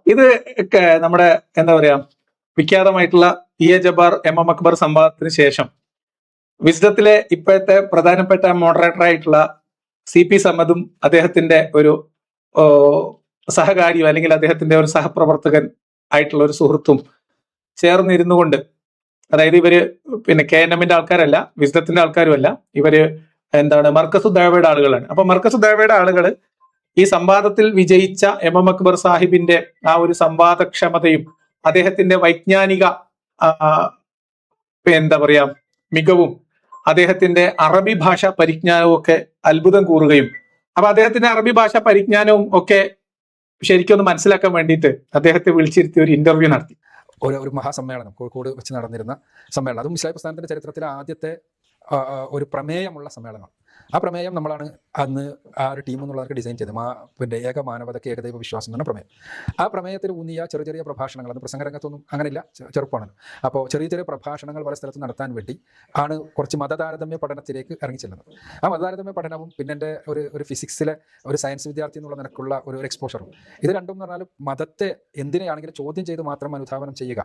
ഇത് നമ്മുടെ എന്താ പറയാ വിഖ്യാതമായിട്ടുള്ള PA ജബ്ബാർ MM അക്ബർ സംവാദത്തിന് ശേഷം വിസ്ഡത്തിലെ ഇപ്പോഴത്തെ പ്രധാനപ്പെട്ട മോഡറേറ്റർ ആയിട്ടുള്ള CP സമദും അദ്ദേഹത്തിന്റെ ഒരു സഹകാരിയോ അല്ലെങ്കിൽ അദ്ദേഹത്തിന്റെ ഒരു സഹപ്രവർത്തകൻ ആയിട്ടുള്ള ഒരു സുഹൃത്തും ചേർന്നിരുന്നു കൊണ്ട്, അതായത് ഇവര് പിന്നെ KNMന്റെ ആൾക്കാരല്ല, വിസ്ഡത്തിന്റെ ആൾക്കാരുമല്ല, ഇവര് എന്താണ് മർക്കസു ദഅവയുടെ ആളുകളാണ്. അപ്പൊ മർക്കസു ദഅവയുടെ ആളുകൾ ഈ സംവാദത്തിൽ വിജയിച്ച MM അക്ബർ സാഹിബിന്റെ ആ ഒരു സംവാദക്ഷമതയും അദ്ദേഹത്തിന്റെ വൈജ്ഞാനിക എന്താ പറയാ മികവും അദ്ദേഹത്തിന്റെ അറബി ഭാഷ പരിജ്ഞാനവും ഒക്കെ അത്ഭുതം കൂറുകയും, അപ്പൊ അദ്ദേഹത്തിന്റെ അറബി ഭാഷ പരിജ്ഞാനവും ഒക്കെ ശരിക്കും ഒന്ന് മനസ്സിലാക്കാൻ വേണ്ടിയിട്ട് അദ്ദേഹത്തെ വിളിച്ചിരുത്തി ഒരു ഇന്റർവ്യൂ നടത്തി. ഒരു മഹാസമ്മേളനം കോഴിക്കോട് വെച്ച് നടന്നിരുന്ന സമ്മേളനം, അതും ഇസ്ലാമിക പ്രസ്ഥാനത്തിന്റെ ചരിത്രത്തിലെ ആദ്യത്തെ ഒരു പ്രമേയമുള്ള സമ്മേളനം. ആ പ്രമേയം നമ്മളാണ് അന്ന് ആ ഒരു ടീം എന്നുള്ളവർക്ക് ഡിസൈൻ ചെയ്തത്. പിന്നെ ഏക മാനവതയ്ക്ക് ഏകദൈവ വിശ്വാസം എന്ന പ്രമേയം. ആ പ്രമേയത്തിൽ ഊന്നിയ ചെറിയ ചെറിയ പ്രഭാഷണങ്ങൾ, അന്ന് പ്രസംഗരംഗത്തൊന്നും അങ്ങനെയില്ല, ചെറുപ്പമാണല്ലോ. അപ്പോൾ ചെറിയ ചെറിയ പ്രഭാഷണങ്ങൾ പല സ്ഥലത്ത് നടത്താൻ വേണ്ടി ആണ് കുറച്ച് മതതാരതമ്യ പഠനത്തിലേക്ക് ഇറങ്ങിച്ചെല്ലുന്നത്. ആ മതതാരതമ്യ പഠനവും പിന്നെ എൻ്റെ ഒരു ഫിസിക്സിലെ ഒരു സയൻസ് വിദ്യാർത്ഥി എന്നുള്ള നിലക്കുള്ള ഒരു എക്സ്പോഷറും, ഇത് രണ്ടും എന്ന് പറഞ്ഞാൽ മതത്തെ എന്തിനെയാണെങ്കിലും ചോദ്യം ചെയ്ത് മാത്രം അനുധാവനം ചെയ്യുക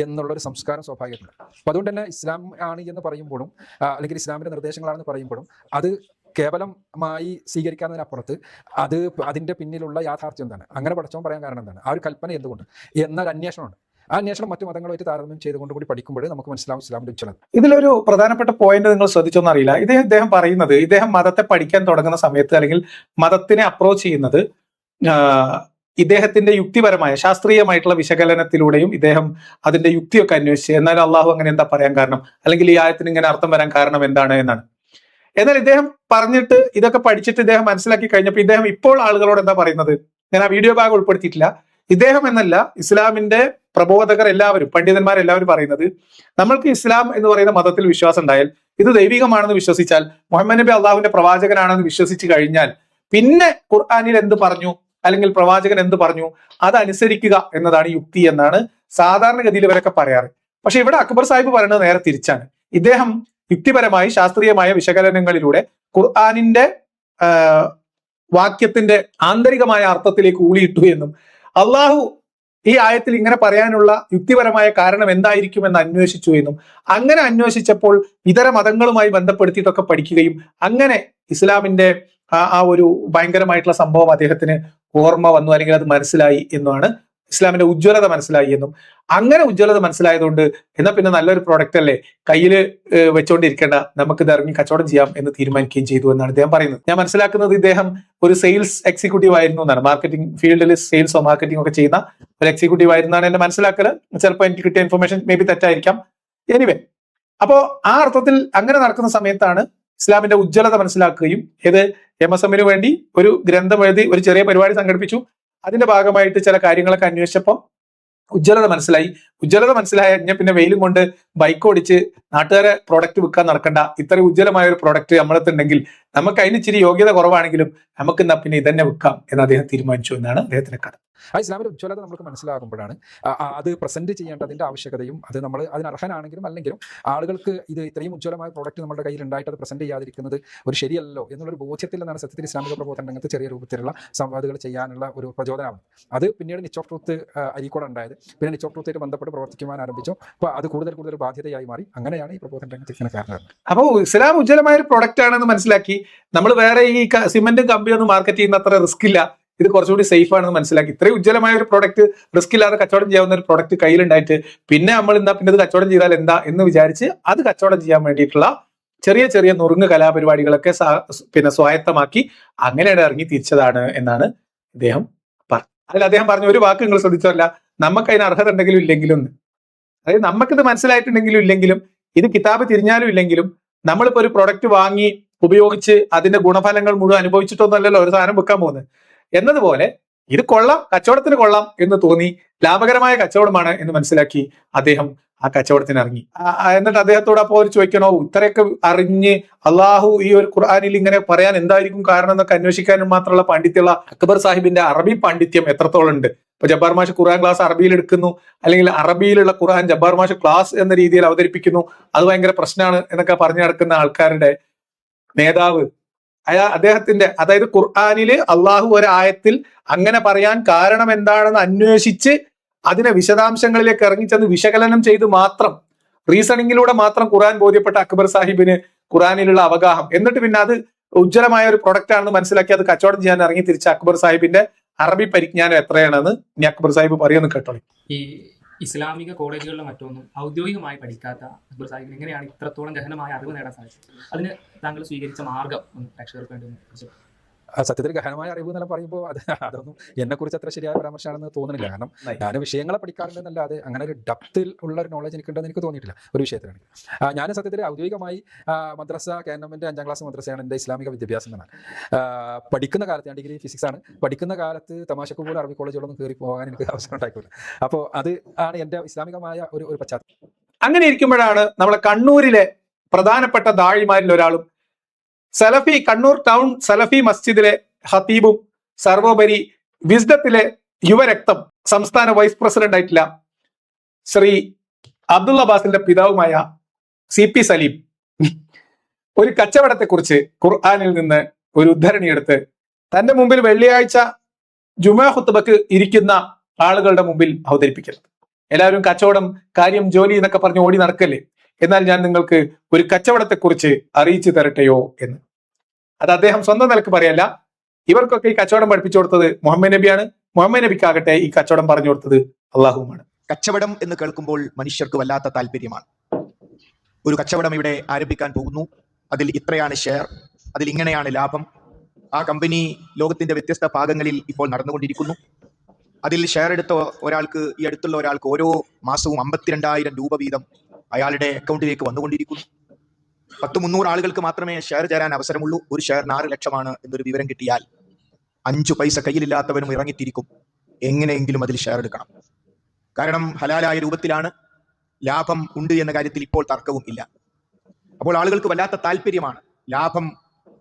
എന്നുള്ളൊരു സംസ്കാരം സ്വാഭാവികമാണ്. അപ്പോൾ അതുകൊണ്ട് തന്നെ ഇസ്ലാം ആണ് എന്ന് പറയുമ്പോഴും അല്ലെങ്കിൽ ഇസ്ലാമിൻ്റെ നിർദ്ദേശങ്ങളാണെന്ന് പറയുമ്പോഴും അത് കേവലമായി സ്വീകരിക്കാതിനപ്പുറത്ത് അതിന്റെ പിന്നിലുള്ള യാഥാർത്ഥ്യം എന്താണ്, അങ്ങനെ പഠിച്ചവൻ പറയാൻ കാരണം എന്താണ്, ആ ഒരു കൽപ്പന എന്തുകൊണ്ട് എന്നൊരു അന്വേഷണമുണ്ട്. ആ അന്വേഷണം മറ്റു മതങ്ങളുമായിട്ട് താരതമ്യം ചെയ്തുകൊണ്ട് കൂടി പഠിക്കുമ്പോൾ നമുക്ക് മനസ്സിലാവും ഇസ്ലാമിന്റെ ഉച്ചലം. ഇതിലൊരു പ്രധാനപ്പെട്ട പോയിന്റ് നിങ്ങൾ ശ്രദ്ധിച്ചോന്ന് അറിയില്ല. ഇദ്ദേഹം പറയുന്നത്, ഇദ്ദേഹം മതത്തെ പഠിക്കാൻ തുടങ്ങുന്ന സമയത്ത് അല്ലെങ്കിൽ മതത്തിനെ അപ്രോച്ച് ചെയ്യുന്നത് ഇദ്ദേഹത്തിന്റെ യുക്തിപരമായ ശാസ്ത്രീയമായിട്ടുള്ള വിശകലനത്തിലൂടെയും ഇദ്ദേഹം അതിന്റെ യുക്തിയൊക്കെ അന്വേഷിച്ച്, എന്നാൽ അള്ളാഹു അങ്ങനെ എന്താ പറയാൻ കാരണം, അല്ലെങ്കിൽ ഈ ആയത്തിന് ഇങ്ങനെ അർത്ഥം വരാൻ കാരണം എന്താണ് എന്നാണ്. എന്നാൽ ഇദ്ദേഹം പറഞ്ഞിട്ട് ഇതൊക്കെ പഠിച്ചിട്ട് ഇദ്ദേഹം മനസ്സിലാക്കി കഴിഞ്ഞപ്പോൾ ഇദ്ദേഹം ഇപ്പോൾ ആളുകളോട് എന്താ പറയുന്നത്, ഞാൻ ആ വീഡിയോ ഭാഗം ഉൾപ്പെടുത്തിയിട്ടില്ല, ഇദ്ദേഹം എന്നല്ല ഇസ്ലാമിന്റെ പ്രബോധകർ എല്ലാവരും, പണ്ഡിതന്മാരെല്ലാവരും പറയുന്നത്, നമ്മൾക്ക് ഇസ്ലാം എന്ന് പറയുന്ന മതത്തിൽ വിശ്വാസം ഉണ്ടായാൽ, ഇത് ദൈവികമാണെന്ന് വിശ്വസിച്ചാൽ, മുഹമ്മദ് നബി അള്ളാഹുവിന്റെ പ്രവാചകനാണെന്ന് വിശ്വസിച്ച് കഴിഞ്ഞാൽ, പിന്നെ ഖുർആനിൽ എന്ത് പറഞ്ഞു അല്ലെങ്കിൽ പ്രവാചകൻ എന്ത് പറഞ്ഞു അതനുസരിക്കുക എന്നതാണ് യുക്തി എന്നാണ് സാധാരണഗതിയിൽ ഇവരൊക്കെ പറയാറ്. പക്ഷെ ഇവിടെ അക്ബർ സാഹിബ് പറയുന്നത് നേരെ തിരിച്ചാണ്. ഇദ്ദേഹം യുക്തിപരമായി ശാസ്ത്രീയമായ വിശകലനങ്ങളിലൂടെ ഖുർആനിന്റെ വാക്യത്തിന്റെ ആന്തരികമായ അർത്ഥത്തിലേക്ക് ഊളിയിട്ടു എന്നും അള്ളാഹു ഈ ആയത്തിൽ ഇങ്ങനെ പറയാനുള്ള യുക്തിപരമായ കാരണം എന്തായിരിക്കുമെന്ന് അന്വേഷിച്ചു എന്നും, അങ്ങനെ അന്വേഷിച്ചപ്പോൾ ഇതര മതങ്ങളുമായി ബന്ധപ്പെടുത്തിയിട്ടൊക്കെ പഠിക്കുകയും അങ്ങനെ ഇസ്ലാമിന്റെ ആ ഒരു ഭയങ്കരമായിട്ടുള്ള സംഭവം അദ്ദേഹത്തിന് ഓർമ്മ വന്നു, അല്ലെങ്കിൽ അത് മനസ്സിലായി എന്നുമാണ്, ഇസ്ലാമിന്റെ ഉജ്ജ്വലത മനസ്സിലായി എന്നും, അങ്ങനെ ഉജ്ജ്വലത മനസ്സിലായതുകൊണ്ട് എന്നാൽ പിന്നെ നല്ലൊരു പ്രോഡക്റ്റ് അല്ലേ കയ്യിൽ വെച്ചോണ്ടിരിക്കേണ്ട, നമുക്ക് ഇത് ഇറങ്ങി കച്ചവടം ചെയ്യാം എന്ന് തീരുമാനിക്കുകയും ചെയ്തു എന്നാണ് ഇദ്ദേഹം പറയുന്നത്. ഞാൻ മനസ്സിലാക്കുന്നത് ഇദ്ദേഹം ഒരു സെയിൽസ് എക്സിക്യൂട്ടീവ് ആയിരുന്നു എന്നാണ്, മാർക്കറ്റിംഗ് ഫീൽഡിൽ സെയിൽസോ മാർക്കറ്റിംഗോ ഒക്കെ ചെയ്യുന്ന ഒരു എക്സിക്യൂട്ടീവ് ആയിരുന്നാണ് എന്റെ മനസ്സിലാക്കല്. ചിലപ്പോൾ എനിക്ക് കിട്ടിയ ഇൻഫർമേഷൻ മേ ബി തെറ്റായിരിക്കാം. എനിവേ, അപ്പോ ആ അർത്ഥത്തിൽ അങ്ങനെ നടക്കുന്ന സമയത്താണ് ഇസ്ലാമിന്റെ ഉജ്ജ്വലത മനസ്സിലാക്കുകയും, ഏത് MSMന് വേണ്ടി ഒരു ഗ്രന്ഥം എഴുതി ഒരു ചെറിയ പരിപാടി സംഘടിപ്പിച്ചു, അതിന്റെ ഭാഗമായിട്ട് ചില കാര്യങ്ങളൊക്കെ അന്വേഷിച്ചപ്പോൾ ഉജ്ജ്വലത മനസ്സിലായി. ഉജ്ജ്വലത മനസ്സിലായ പിന്നെ വെയിലും കൊണ്ട് ബൈക്ക് ഓടിച്ച് നാട്ടുകാരെ പ്രോഡക്റ്റ് വിൽക്കാൻ നടക്കണ്ട, ഇത്രയും ഉജ്ജ്വലമായ ഒരു പ്രോഡക്റ്റ് നമ്മളെത്തുണ്ടെങ്കിൽ നമുക്ക് അതിന് ഇച്ചിരി യോഗ്യത കുറവാണെങ്കിലും നമുക്ക് എന്നാ പിന്നെ ഇതന്നെ വിൽക്കാം എന്ന് അദ്ദേഹം തീരുമാനിച്ചു എന്നാണ് അദ്ദേഹത്തിന്റെ കഥ. ആ ഇസ്ലാമിന്റെ ഉജ്ജ്വലത നമുക്ക് മനസ്സിലാകുമ്പോഴാണ് അത് പ്രസന്റ് ചെയ്യേണ്ടതിന്റെ ആവശ്യകതയും, അത് നമ്മൾ അതിന് അർഹനാണെങ്കിലും അല്ലെങ്കിലും ആളുകൾക്ക് ഇത് ഇത്രയും ഉജ്ജ്വലമായ പ്രോഡക്റ്റ് നമ്മുടെ കയ്യിൽ ഉണ്ടായിട്ട് അത് പ്രസന്റ് ചെയ്യാതിരിക്കുന്നത് ഒരു ശരിയല്ലോ എന്നുള്ളൊരു ബോധ്യത്തിൽ നിന്നാണ് സത്യത്തിൽ ഇസ്ലാമിക പ്രബോധന രംഗത്ത് ചെറിയ രൂപത്തിലുള്ള സംവാദങ്ങൾ ചെയ്യാനുള്ള ഒരു പ്രചോദനമാണ്. അത് പിന്നീട് നിച്ച് ഓഫ് ട്രൂത്ത് അരീക്കോട് ഉണ്ടായത്. പിന്നെ നിച്ച് ഓഫ് ട്രൂത്തായിട്ട് ബന്ധപ്പെട്ട് പ്രവർത്തിക്കുവാൻ ആരംഭിച്ചു. അപ്പോൾ അത് കൂടുതൽ ബാധ്യതയായി മാറി. അങ്ങനെയാണ് ഈ പ്രബോധന രംഗത്ത് ഇങ്ങനെ കാരണം. അപ്പോൾ ഇസ്ലാം ഉജ്ജ്വലമായ ഒരു പ്രൊഡക്റ്റ് ആണെന്ന് മനസ്സിലാക്കി നമ്മൾ വേറെ ഈ സിമെന്റും കമ്പിയൊന്നും മാർക്കറ്റ് ചെയ്യുന്ന അത്ര റിസ്ക് ഇല്ല, ഇത് കുറച്ചുകൂടി സേഫ് ആണെന്ന് മനസ്സിലാക്കി. ഇത്രയും ഉജ്ജ്വലമായ ഒരു പ്രോഡക്റ്റ്, റിസ്ക് ഇല്ലാതെ കച്ചവടം ചെയ്യാവുന്ന ഒരു പ്രോഡക്റ്റ് കയ്യിലുണ്ടായിട്ട് പിന്നെ നമ്മൾ പിന്നെ ഇത് കച്ചവടം ചെയ്താൽ എന്താ എന്ന് വിചാരിച്ച് അത് കച്ചവടം ചെയ്യാൻ വേണ്ടിയിട്ടുള്ള ചെറിയ ചെറിയ നുറുങ്ങ് കലാപരിപാടികളൊക്കെ പിന്നെ സ്വായത്തമാക്കി അങ്ങനെയാണ് ഇറങ്ങി തിരിച്ചതാണ് എന്നാണ് ഇദ്ദേഹം പറഞ്ഞത്. അതിൽ അദ്ദേഹം പറഞ്ഞ ഒരു വാക്ക് നിങ്ങൾ ശ്രദ്ധിച്ചല്ല, നമുക്ക് അതിന് അർഹത ഉണ്ടെങ്കിലും ഇല്ലെങ്കിലും. അതായത് നമുക്കിത് മനസ്സിലായിട്ടുണ്ടെങ്കിലും ഇല്ലെങ്കിലും, ഇത് കിതാബ് തിരിഞ്ഞാലും ഇല്ലെങ്കിലും, നമ്മളിപ്പോ ഒരു പ്രൊഡക്റ്റ് വാങ്ങി ഉപയോഗിച്ച് അതിന്റെ ഗുണഫലങ്ങൾ മുഴുവൻ അനുഭവിച്ചിട്ടൊന്നുമല്ലല്ലോ ഒരു സാധനം വിൽക്കാൻ പോകുന്നത്. എന്നതുപോലെ ഇത് കൊള്ളാം, കച്ചവടത്തിന് കൊള്ളാം എന്ന് തോന്നി, ലാഭകരമായ കച്ചവടമാണ് എന്ന് മനസ്സിലാക്കി അദ്ദേഹം ആ കച്ചവടത്തിന് ഇറങ്ങി. എന്നിട്ട് അദ്ദേഹത്തോട് അപ്പോൾ അവർ ചോദിക്കണോ, ഇത്രയൊക്കെ അറിഞ്ഞ് അള്ളാഹു ഈ ഒരു ഖുർആനിൽ ഇങ്ങനെ പറയാൻ എന്തായിരിക്കും കാരണം എന്നൊക്കെ അന്വേഷിക്കാനും മാത്രമുള്ള പാണ്ഡിത്യമുള്ള അക്ബർ സാഹിബിന്റെ അറബി പാണ്ഡിത്യം എത്രത്തോളം ഉണ്ട്. ഇപ്പൊ ജബ്ബാർ മാഷ് ഖുർആൻ ക്ലാസ് അറബിയിൽ എടുക്കുന്നു, അല്ലെങ്കിൽ അറബിയിലുള്ള ഖുർആൻ ജബ്ബാർ മാഷ് ക്ലാസ് എന്ന രീതിയിൽ അവതരിപ്പിക്കുന്നു, അത് ഭയങ്കര പ്രശ്നമാണ് എന്നൊക്കെ പറഞ്ഞു നടക്കുന്ന ആൾക്കാരുടെ നേതാവ് അദ്ദേഹത്തിന്റെ, അതായത് ഖുർആനില് അള്ളാഹു ഒരു ആയത്തിൽ അങ്ങനെ പറയാൻ കാരണം എന്താണെന്ന് അന്വേഷിച്ച് അതിനെ വിശദാംശങ്ങളിലേക്ക് ഇറങ്ങിച്ചെന്ന് വിശകലനം ചെയ്ത് മാത്രം റീസണിങ്ങിലൂടെ മാത്രം ഖുർആൻ ബോധ്യപ്പെട്ട അക്ബർ സാഹിബിന് ഖുർആനിലുള്ള അവഗാഹം, എന്നിട്ട് പിന്നെ അത് ഉജ്ജ്വലമായ ഒരു പ്രൊഡക്റ്റ് ആണെന്ന് മനസ്സിലാക്കി അത് കച്ചവടം ചെയ്യാൻ ഇറങ്ങി തിരിച്ച അക്ബർ സാഹിബിന്റെ അറബി പരിജ്ഞാനം എത്രയാണെന്ന് ഇനി അക്ബർ സാഹിബ് പറയുമെന്ന് കേട്ടോളി. ഈ ഇസ്ലാമിക കോളേജുകളിലെ മറ്റൊന്നും ഔദ്യോഗികമായി പഠിക്കാത്ത അക്ബർ സാഹിബിന് എങ്ങനെയാണ് ഇത്രത്തോളം ഗഹനമായ അറിവ് നേടാൻ സാധിച്ചത്? അതിന് താങ്കൾ സ്വീകരിച്ച മാർഗം ഒന്ന് പ്രേക്ഷകർക്ക് വേണ്ടി ഒന്ന്. സത്യത്തിൽ ഗഹനമായ അറിവ് എന്നെല്ലാം പറയുമ്പോൾ അതൊന്നും എന്നെക്കുറിച്ച് അത്ര ശരിയായ പരാമർശമാണെന്ന് തോന്നുന്നില്ല. കാരണം ഞാൻ വിഷയങ്ങളെ പഠിക്കാറുണ്ടെന്നല്ലാതെ അങ്ങനെ ഒരു ഡെപ്തിൽ ഉള്ള ഒരു നോളജ് എനിക്കുണ്ടെന്ന് എനിക്ക് തോന്നിയിട്ടില്ല ഒരു വിഷയത്തിലാണ്. ഞാൻ സത്യത്തിൽ ഔദ്യോഗികമായി മദ്രസ ഗവൺമെൻറ് 5ാം ക്ലാസ് മദ്രസയാണ് എൻ്റെ ഇസ്ലാമിക വിദ്യാഭ്യാസം എന്നാണ്. പഠിക്കുന്ന കാലത്ത് ഞാൻ ഡിഗ്രി ഫിസിക്സ് ആണ് പഠിക്കുന്ന കാലത്ത് തമാശക്ക് പോലും അറബി കോളേജുകളൊന്നും കയറി പോകാൻ എനിക്ക് അവസരം ഉണ്ടായിട്ടില്ല. അപ്പോൾ അത് ആണ് എൻ്റെ ഇസ്ലാമികമായ ഒരു പശ്ചാത്തലം. അങ്ങനെ ഇരിക്കുമ്പോഴാണ് നമ്മളെ കണ്ണൂരിലെ പ്രധാനപ്പെട്ട ദാഴിമാരിൽ ഒരാളും സലഫി കണ്ണൂർ ടൗൺ സലഫി മസ്ജിദിലെ ഹത്തീബും സർവോപരി വിസ്ഡത്തിലെ യുവരക്തം സംസ്ഥാന വൈസ് പ്രസിഡന്റ് ആയിട്ടില്ല ശ്രീ അബ്ദുള്ള അബ്ബാസിന്റെ പിതാവുമായ CP സലീം ഒരു കച്ചവടത്തെക്കുറിച്ച് ഖുർആനിൽ നിന്ന് ഒരു ഉദ്ധരണി എടുത്ത് തന്റെ മുമ്പിൽ വെള്ളിയാഴ്ച ജുമാ ഖുത്ബക്ക് ഇരിക്കുന്ന ആളുകളുടെ മുമ്പിൽ അവതരിപ്പിക്കുന്നത്. എല്ലാവരും കച്ചവടം, കാര്യം, ജോലി എന്നൊക്കെ പറഞ്ഞ് ഓടി നടക്കല്ലേ, എന്നാൽ ഞാൻ നിങ്ങൾക്ക് ഒരു കച്ചവടത്തെക്കുറിച്ച് അറിയിച്ചു തരട്ടെയോ എന്ന്. അത് അദ്ദേഹം സ്വന്തം നിലക്ക് പറയല്ല, ഇവർക്കൊക്കെ ഈ കച്ചവടം പഠിപ്പിച്ചു കൊടുത്തത് മുഹമ്മദ് നബിയാണ്. മുഹമ്മദ് നബിക്കാകട്ടെ ഈ കച്ചവടം പറഞ്ഞു കൊടുത്തത് അള്ളാഹുമാണ്. കച്ചവടം എന്ന് കേൾക്കുമ്പോൾ മനുഷ്യർക്ക് വല്ലാത്ത താല്പര്യമാണ്. ഒരു കച്ചവടം ഇവിടെ ആരംഭിക്കാൻ പോകുന്നു, അതിൽ ഇത്രയാണ് ഷെയർ, അതിൽ ഇങ്ങനെയാണ് ലാഭം. ആ കമ്പനി ലോകത്തിന്റെ വ്യത്യസ്ത ഭാഗങ്ങളിൽ ഇപ്പോൾ നടന്നുകൊണ്ടിരിക്കുന്നു. അതിൽ ഷെയർ എടുത്ത ഒരാൾക്ക്, ഈ അടുത്തുള്ള ഒരാൾക്ക് ഓരോ മാസവും 52,000 രൂപ വീതം അയാളുടെ അക്കൗണ്ടിലേക്ക് വന്നുകൊണ്ടിരിക്കുന്നു. 300 ആളുകൾക്ക് മാത്രമേ ഷെയർ ചേരാൻ അവസരമുള്ളൂ. ഒരു ഷെയറിന് 6 ലക്ഷമാണ് എന്നൊരു വിവരം കിട്ടിയാൽ 5 പൈസ കയ്യിലില്ലാത്തവനും ഇറങ്ങിത്തിരിക്കും, എങ്ങനെയെങ്കിലും അതിൽ ഷെയർ എടുക്കണം. കാരണം ഹലാലായ രൂപത്തിലാണ്, ലാഭം ഉണ്ട് എന്ന കാര്യത്തിൽ ഇപ്പോൾ തർക്കവും ഇല്ല. അപ്പോൾ ആളുകൾക്ക് വല്ലാത്ത താല്പര്യമാണ് ലാഭം,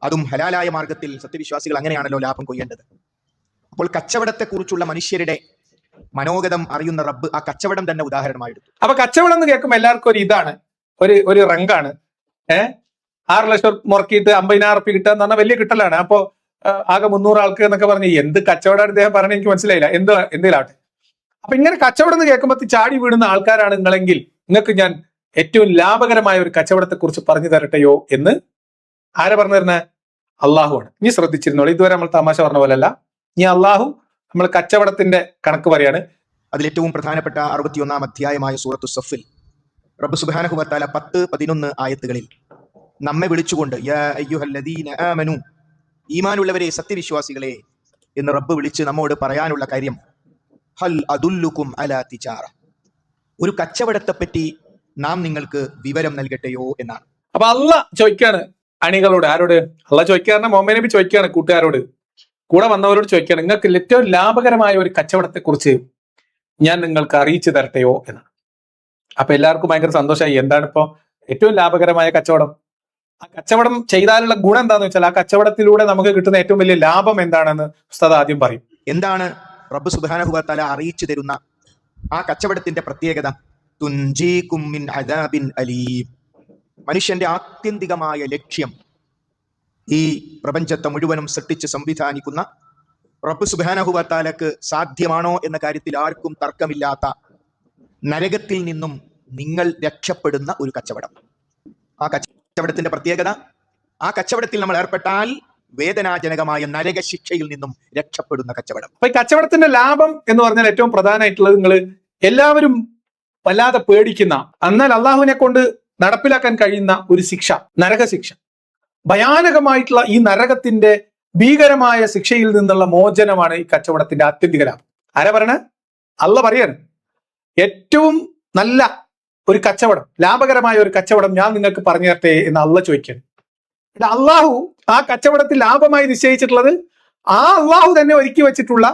അതും ഹലാലായ മാർഗത്തിൽ. സത്യവിശ്വാസികൾ അങ്ങനെയാണല്ലോ ലാഭം കൊയ്യേണ്ടത്. അപ്പോൾ കച്ചവടത്തെക്കുറിച്ചുള്ള മനുഷ്യരുടെ മനോഗതം അറിയുന്ന റബ്ബ് ആ കച്ചവടം തന്നെ ഉദാഹരണമായെടുത്തു. അപ്പൊ കച്ചവടം എന്ന് കേൾക്കുമ്പോൾ എല്ലാവർക്കും ഒരു ഇതാണ്, ഒരു റങ്കാണ്. 6 ലക്ഷം മുറക്കിയിട്ട് 50,000 ഉറുപ്പിക കിട്ടുക എന്ന് പറഞ്ഞാൽ വലിയ കിട്ടലാണ്. അപ്പോ ആകെ 300 ആൾക്ക് എന്നൊക്കെ പറഞ്ഞ് എന്ത് കച്ചവടം അദ്ദേഹം പറഞ്ഞ എനിക്ക് മനസ്സിലായില്ല, എന്തെങ്കിലാവട്ടെ. അപ്പൊ ഇങ്ങനെ കച്ചവടം എന്ന് കേൾക്കുമ്പോൾ ചാടി വീടുന്ന ആൾക്കാരാണ് നിങ്ങളെങ്കിൽ നിങ്ങൾക്ക് ഞാൻ ഏറ്റവും ലാഭകരമായ ഒരു കച്ചവടത്തെ കുറിച്ച് പറഞ്ഞു തരട്ടെയോ എന്ന് ആരെ പറഞ്ഞു തരുന്നത്? അള്ളാഹുവാണ്. ഇനി ശ്രദ്ധിച്ചിരുന്നോളൂ, ഇതുവരെ നമ്മൾ തമാശ പറഞ്ഞ പോലെയല്ല. ഇനി അള്ളാഹു നമ്മൾ കച്ചവടത്തിന്റെ കണക്ക് പറയാണ്. അതിലേറ്റവും പ്രധാനപ്പെട്ട 61-ാം അധ്യായമായ സൂറത്തു സഫിൽ റബ്ബ് സുബ്ഹാനഹു വ തആല 10-11 ആയത്തുകളിൽ നമ്മെ വിളിച്ചുകൊണ്ട് യാ അയ്യുഹല്ലദീന ആമനു, ഈമാനുള്ളവരെ, സത്യവിശ്വാസികളെ എന്ന് റബ്ബ് വിളിച്ച് നമ്മോട് പറയാനുള്ള കാര്യം, ഹൽ അദുല്ലുക്കും അലാ തിജാറ, ഒരു കച്ചവടത്തെ പറ്റി നാം നിങ്ങൾക്ക് വിവരം നൽകട്ടെയോ എന്നാണ്. അപ്പൊ അള്ളാഹ് ചോദിക്കാണ് അണികളോട്. ആരോട്? അള്ളാഹ് ചോദിക്കാറുണ്ട്, മുഹമ്മദ് നബി ചോദിക്കാണ് കൂട്ടുകാരോട്, കൂടെ വന്നവരോട് ചോദിക്കാണ്, നിങ്ങൾക്ക് ഏറ്റവും ലാഭകരമായ ഒരു കച്ചവടത്തെ കുറിച്ച് ഞാൻ നിങ്ങൾക്ക് അറിയിച്ചു തരട്ടെയോ എന്നാണ്. അപ്പൊ എല്ലാവർക്കും ഭയങ്കര സന്തോഷമായി. എന്താണ് ഇപ്പോ ഏറ്റവും ലാഭകരമായ കച്ചവടം? ആ കച്ചവടം ചെയ്താലുള്ള ഗുണം എന്താന്ന് വെച്ചാൽ ആ കച്ചവടത്തിലൂടെ നമുക്ക് കിട്ടുന്ന ഏറ്റവും വലിയ ലാഭം എന്താണെന്ന് ഉസ്താദ് ആദ്യം പറയും. എന്താണ് റബ്ബ് സുബ്ഹാനഹു വ തആല അറിയിച്ചു തരുന്ന ആ കച്ചവടത്തിന്റെ പ്രത്യേകത? തുൻജീകും മിൻ അദാബിൻ അലീം. മനുഷ്യന്റെ ആത്യന്തികമായ ലക്ഷ്യം ഈ പ്രപഞ്ചത്തെ മുഴുവനും സൃഷ്ടിച്ച് സംവിധാനിക്കുന്ന റബ്ബ് സുബ്ഹാനഹു വ തആലക്ക് സാധ്യമാണോ എന്ന കാര്യത്തിൽ ആർക്കും തർക്കമില്ലാത്ത നരകത്തിൽ നിന്നും നിങ്ങൾ രക്ഷപ്പെടുന്ന ഒരു കച്ചവടം. ആ കച്ചവടത്തിന്റെ പ്രത്യേകത, ആ കച്ചവടത്തിൽ നമ്മൾ ഏർപ്പെട്ടാൽ വേദനാജനകമായ നരകശിക്ഷയിൽ നിന്നും രക്ഷപ്പെടുന്ന കച്ചവടം. അപ്പൊ ഈ കച്ചവടത്തിന്റെ ലാഭം എന്ന് പറഞ്ഞാൽ ഏറ്റവും പ്രധാനമായിട്ടുള്ളത് നിങ്ങൾ എല്ലാവരും വല്ലാതെ പേടിക്കുന്ന, എന്നാൽ അള്ളാഹുവിനെ കൊണ്ട് നടപ്പിലാക്കാൻ കഴിയുന്ന ഒരു ശിക്ഷ, നരകശിക്ഷ. ഭയാനകമായിട്ടുള്ള ഈ നരകത്തിന്റെ ഭീകരമായ ശിക്ഷയിൽ നിന്നുള്ള മോചനമാണ് ഈ കച്ചവടത്തിന്റെ ആത്യന്തിക ലാഭം. ആരാ പറയണേ? അള്ള പറയാണ്, ഏറ്റവും നല്ല ഒരു കച്ചവടം, ലാഭകരമായ ഒരു കച്ചവടം ഞാൻ നിങ്ങൾക്ക് പറഞ്ഞു തരട്ടെ എന്ന് അള്ള ചോദിക്കണം. അള്ളാഹു ആ കച്ചവടത്തിൽ ലാഭമായി നിശ്ചയിച്ചിട്ടുള്ളത് ആ അള്ളാഹു തന്നെ ഒരുക്കി വെച്ചിട്ടുള്ള,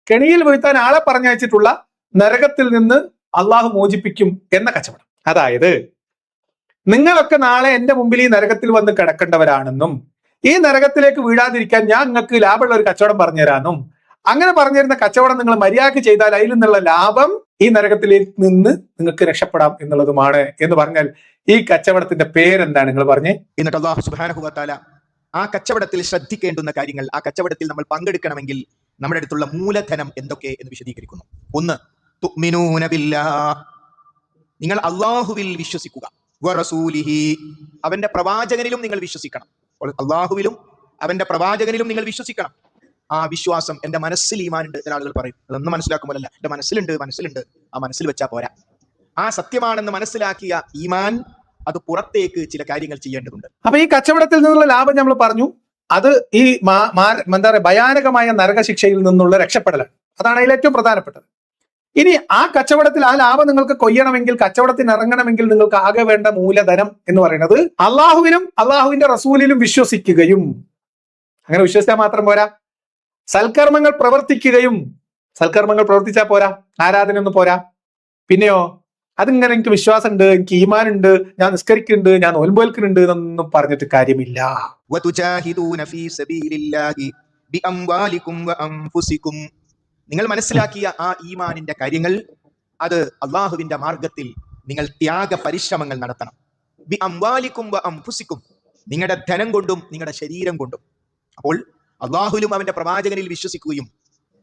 കെണിയിൽ വീഴ്ത്താൻ ആളെ പറഞ്ഞയച്ചിട്ടുള്ള നരകത്തിൽ നിന്ന് അള്ളാഹു മോചിപ്പിക്കും എന്ന കച്ചവടം. അതായത് നിങ്ങളൊക്കെ നാളെ എന്റെ മുമ്പിൽ ഈ നരകത്തിൽ വന്ന് കിടക്കേണ്ടവരാണെന്നും ഈ നരകത്തിലേക്ക് വീഴാതിരിക്കാൻ ഞാൻ നിങ്ങൾക്ക് ലാഭമുള്ള ഒരു കച്ചവടം പറഞ്ഞു തരാമെന്നും, അങ്ങനെ പറഞ്ഞിരുന്ന കച്ചവടം നിങ്ങൾ മര്യാദക്ക് ചെയ്താൽ അതിൽ നിന്നുള്ള ലാഭം ഈ നരകത്തിലേക്ക് നിന്ന് നിങ്ങൾക്ക് രക്ഷപ്പെടാം എന്നുള്ളതുമാണ് എന്ന് പറഞ്ഞാൽ ഈ കച്ചവടത്തിന്റെ പേരെന്താണ് നിങ്ങൾ പറഞ്ഞേ? എന്നിട്ട് അല്ലാഹു സുബ്ഹാനഹു വ തആല ആ കച്ചവടത്തിൽ ശ്രദ്ധിക്കേണ്ടുന്ന കാര്യങ്ങൾ, ആ കച്ചവടത്തിൽ നമ്മൾ പങ്കെടുക്കണമെങ്കിൽ നമ്മുടെ അടുത്തുള്ള മൂലധനം എന്തൊക്കെ എന്ന് വിശദീകരിക്കുന്നു. ഒന്ന്, തുഅ്മിനൂന ബില്ലാഹ്, നിങ്ങൾ അള്ളാഹുവിൽ വിശ്വസിക്കുക. വറസൂലിഹി, അവന്റെ പ്രവാചകനിലും നിങ്ങൾ വിശ്വസിക്കണം. അള്ളാഹുവിലും അവന്റെ പ്രവാചകനിലും നിങ്ങൾ വിശ്വസിക്കണം. ആ വിശ്വാസം എന്റെ മനസ്സിൽ ഈമാനുണ്ട്. ചില ആളുകൾ പറയും അതൊന്നും മനസ്സിലാക്കുമ്പോഴല്ല, എന്റെ മനസ്സിലുണ്ട്. ആ മനസ്സിൽ വെച്ചാൽ പോരാ. ആ സത്യമാണെന്ന് മനസ്സിലാക്കിയ ഈമാൻ അത് പുറത്തേക്ക് ചില കാര്യങ്ങൾ ചെയ്യേണ്ടതുണ്ട്. അപ്പൊ ഈ കച്ചവടത്തിൽ നിന്നുള്ള ലാഭം നമ്മൾ പറഞ്ഞു, അത് ഈ എന്താ പറയുക, ഭയാനകമായ നരകശിക്ഷയിൽ നിന്നുള്ള രക്ഷപ്പെടലാണ്. അതാണ് അതിൽ ഏറ്റവും പ്രധാനപ്പെട്ടത്. ഇനി ആ കച്ചവടത്തിൽ ആ ലാഭം നിങ്ങൾക്ക് കൊയ്യണമെങ്കിൽ, കച്ചവടത്തിന് ഇറങ്ങണമെങ്കിൽ നിങ്ങൾക്ക് ആകെ വേണ്ട മൂലധനം എന്ന് പറയുന്നത് അള്ളാഹുവിലും അള്ളാഹുവിന്റെ റസൂലിലും വിശ്വസിക്കുകയും, അങ്ങനെ വിശ്വസിച്ചാൽ മാത്രം പോരാ, സൽക്കർമ്മങ്ങൾ പ്രവർത്തിക്കുകയും. സൽക്കർമ്മങ്ങൾ പ്രവർത്തിച്ചാൽ പോരാ, ആരാധനയൊന്നും പോരാ. പിന്നെയോ അതിങ്ങനെ എനിക്ക് വിശ്വാസമുണ്ട്, എനിക്ക് ഈമാനുണ്ട്, ഞാൻ നിസ്കരിക്കുന്നുണ്ട്, ഞാൻ നോൽമ്പോൽക്കുന്നുണ്ട് എന്നൊന്നും പറഞ്ഞിട്ട് കാര്യമില്ല. നിങ്ങൾ മനസ്സിലാക്കിയ ആ ഈമാനിന്റെ കാര്യങ്ങൾ, അത് അള്ളാഹുവിന്റെ മാർഗത്തിൽ നിങ്ങൾ ത്യാഗ പരിശ്രമങ്ങൾ നടത്തണം. ബി അംവാലിക്കും വ അൻഫുസിക്കും, നിങ്ങളുടെ ധനം കൊണ്ടും നിങ്ങളുടെ ശരീരം കൊണ്ടും. അപ്പോൾ അള്ളാഹുലും അവന്റെ പ്രവാചകനിൽ വിശ്വസിക്കുകയും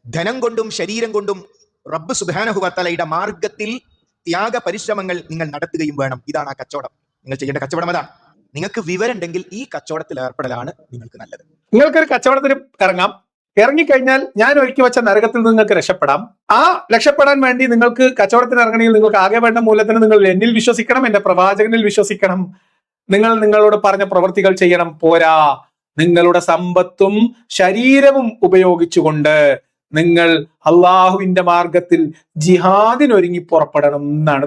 ധനം കൊണ്ടും ശരീരം കൊണ്ടും റബ്ബ് സുബ്ഹാനഹു വ തആലയുടെ മാർഗത്തിൽ ത്യാഗ പരിശ്രമങ്ങൾ നിങ്ങൾ നടത്തുകയും വേണം. ഇതാണ് ആ കച്ചവടം. നിങ്ങൾ ചെയ്യേണ്ട കച്ചവടം അതാണ്. നിങ്ങൾക്ക് വിവരമുണ്ടെങ്കിൽ ഈ കച്ചവടത്തിൽ ഏർപ്പെടലാണ് നിങ്ങൾക്ക് നല്ലത്. നിങ്ങൾക്കൊരു കച്ചവടത്തിന് ഇറങ്ങാം. ഇറങ്ങിക്കഴിഞ്ഞാൽ ഞാൻ ഒരുക്കി വെച്ച നരകത്തിൽ നിങ്ങൾക്ക് രക്ഷപ്പെടാം. ആ രക്ഷപ്പെടാൻ വേണ്ടി നിങ്ങൾക്ക് കച്ചവടത്തിന് ഇറങ്ങണമെങ്കിൽ നിങ്ങൾക്ക് ആകെ വേണ്ട മൂലത്തിന് നിങ്ങൾ എന്നിൽ വിശ്വസിക്കണം, എന്റെ പ്രവാചകനിൽ വിശ്വസിക്കണം, നിങ്ങൾ നിങ്ങളോട് പറഞ്ഞ പ്രവൃത്തികൾ ചെയ്യണം. പോരാ, നിങ്ങളുടെ സമ്പത്തും ശരീരവും ഉപയോഗിച്ചുകൊണ്ട് നിങ്ങൾ അള്ളാഹുവിന്റെ മാർഗത്തിൽ ജിഹാദിനൊരുങ്ങി പുറപ്പെടണം എന്നാണ്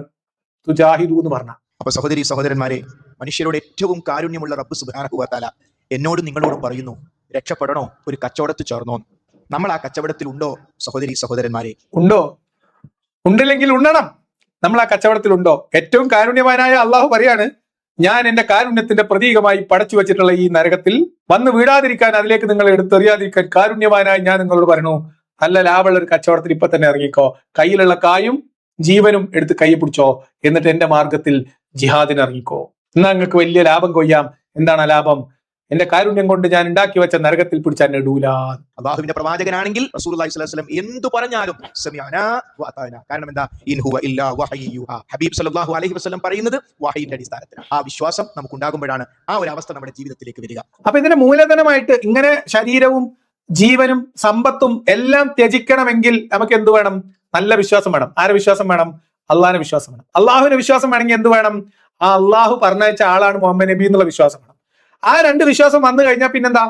തുജാഹിദു എന്ന് പറഞ്ഞ. അപ്പൊ സഹോദരി സഹോദരന്മാരെ, മനുഷ്യരോട് ഏറ്റവും കാരുണ്യമുള്ള റബ്ബ് സുബ്ഹാനഹു വ തആല എന്നോടും നിങ്ങളോടും പറയുന്നു, രക്ഷപ്പെടണോ, ഒരു കച്ചവടത്തിൽ ചേർന്നോ. നമ്മൾ ആ കച്ചവടത്തിൽ ഉണ്ടോ സഹോദരി സഹോദരന്മാരെ? ഉണ്ടോ? ഉണ്ടില്ലെങ്കിൽ ഉണ്ണണം. നമ്മൾ ആ കച്ചവടത്തിൽ ഉണ്ടോ? ഏറ്റവും കാരുണ്യവാനായ അള്ളാഹു പറയാണ്, ഞാൻ എന്റെ കാരുണ്യത്തിന്റെ പ്രതീകമായി പടച്ചു വെച്ചിട്ടുള്ള ഈ നരകത്തിൽ വന്ന് വീഴാതിരിക്കാൻ, അതിലേക്ക് നിങ്ങൾ എടുത്തെറിയാതിരിക്കാൻ കാരുണ്യവാനായി ഞാൻ നിങ്ങളോട് പറയണു, നല്ല ലാഭമുള്ള ഒരു കച്ചവടത്തിൽ ഇപ്പൊ തന്നെ ഇറങ്ങിക്കോ. കയ്യിലുള്ള കായും ജീവനും എടുത്ത് കൈ പിടിച്ചോ, എന്നിട്ട് എന്റെ മാർഗത്തിൽ ജിഹാദിന് ഇറങ്ങിക്കോ. എന്നാ നിങ്ങൾക്ക് വലിയ ലാഭം കൊയ്യാം. എന്താണ് ലാഭം? എന്റെ കാരുണ്യം കൊണ്ട് ഞാൻ ഉണ്ടാക്കി വെച്ച നരകത്തിൽ പിടിച്ചാൽ നെടൂല. അല്ലാഹുവിന്റെ പ്രവാചകനാണെങ്കിൽ റസൂലുള്ളാഹി സ്വല്ലല്ലാഹു അലൈഹി വസല്ലം എന്തു പറഞ്ഞാലും സമിഅനാ വ അതാനാ. കാരണം എന്താ? ഇൻ ഹുവ ഇല്ലാ വഹയ്യു യൂഹാ. ഹബീബ് സല്ലല്ലാഹു അലൈഹി വസല്ലം പറയുന്നത് വഹയിന്റെ അടിസ്ഥാനത്തിലാണ്. ആ വിശ്വാസം നമുക്ക് ഉണ്ടാകുമ്പോഴാണ് ആ ഒരു അവസ്ഥ നമ്മുടെ ജീവിതത്തിലേക്ക് വരിക. അപ്പൊ ഇതിന്റെ മൂലധനമായിട്ട് ഇങ്ങനെ ശരീരവും ജീവനും സമ്പത്തും എല്ലാം ത്യജിക്കണമെങ്കിൽ നമുക്ക് എന്ത് വേണം? നല്ല വിശ്വാസം വേണം. ആരെ വിശ്വാസം വേണം? അള്ളാഹിന്റെ വിശ്വാസം വേണം. അള്ളാഹുവിന്റെ വിശ്വാസം വേണമെങ്കിൽ എന്ത് വേണം? ആ അള്ളാഹു പറഞ്ഞയച്ച ആളാണ് മുഹമ്മദ് നബി എന്നുള്ള വിശ്വാസം വേണം. ആ രണ്ട് വിശ്വാസം വന്നു കഴിഞ്ഞാൽ പിന്നെന്താ?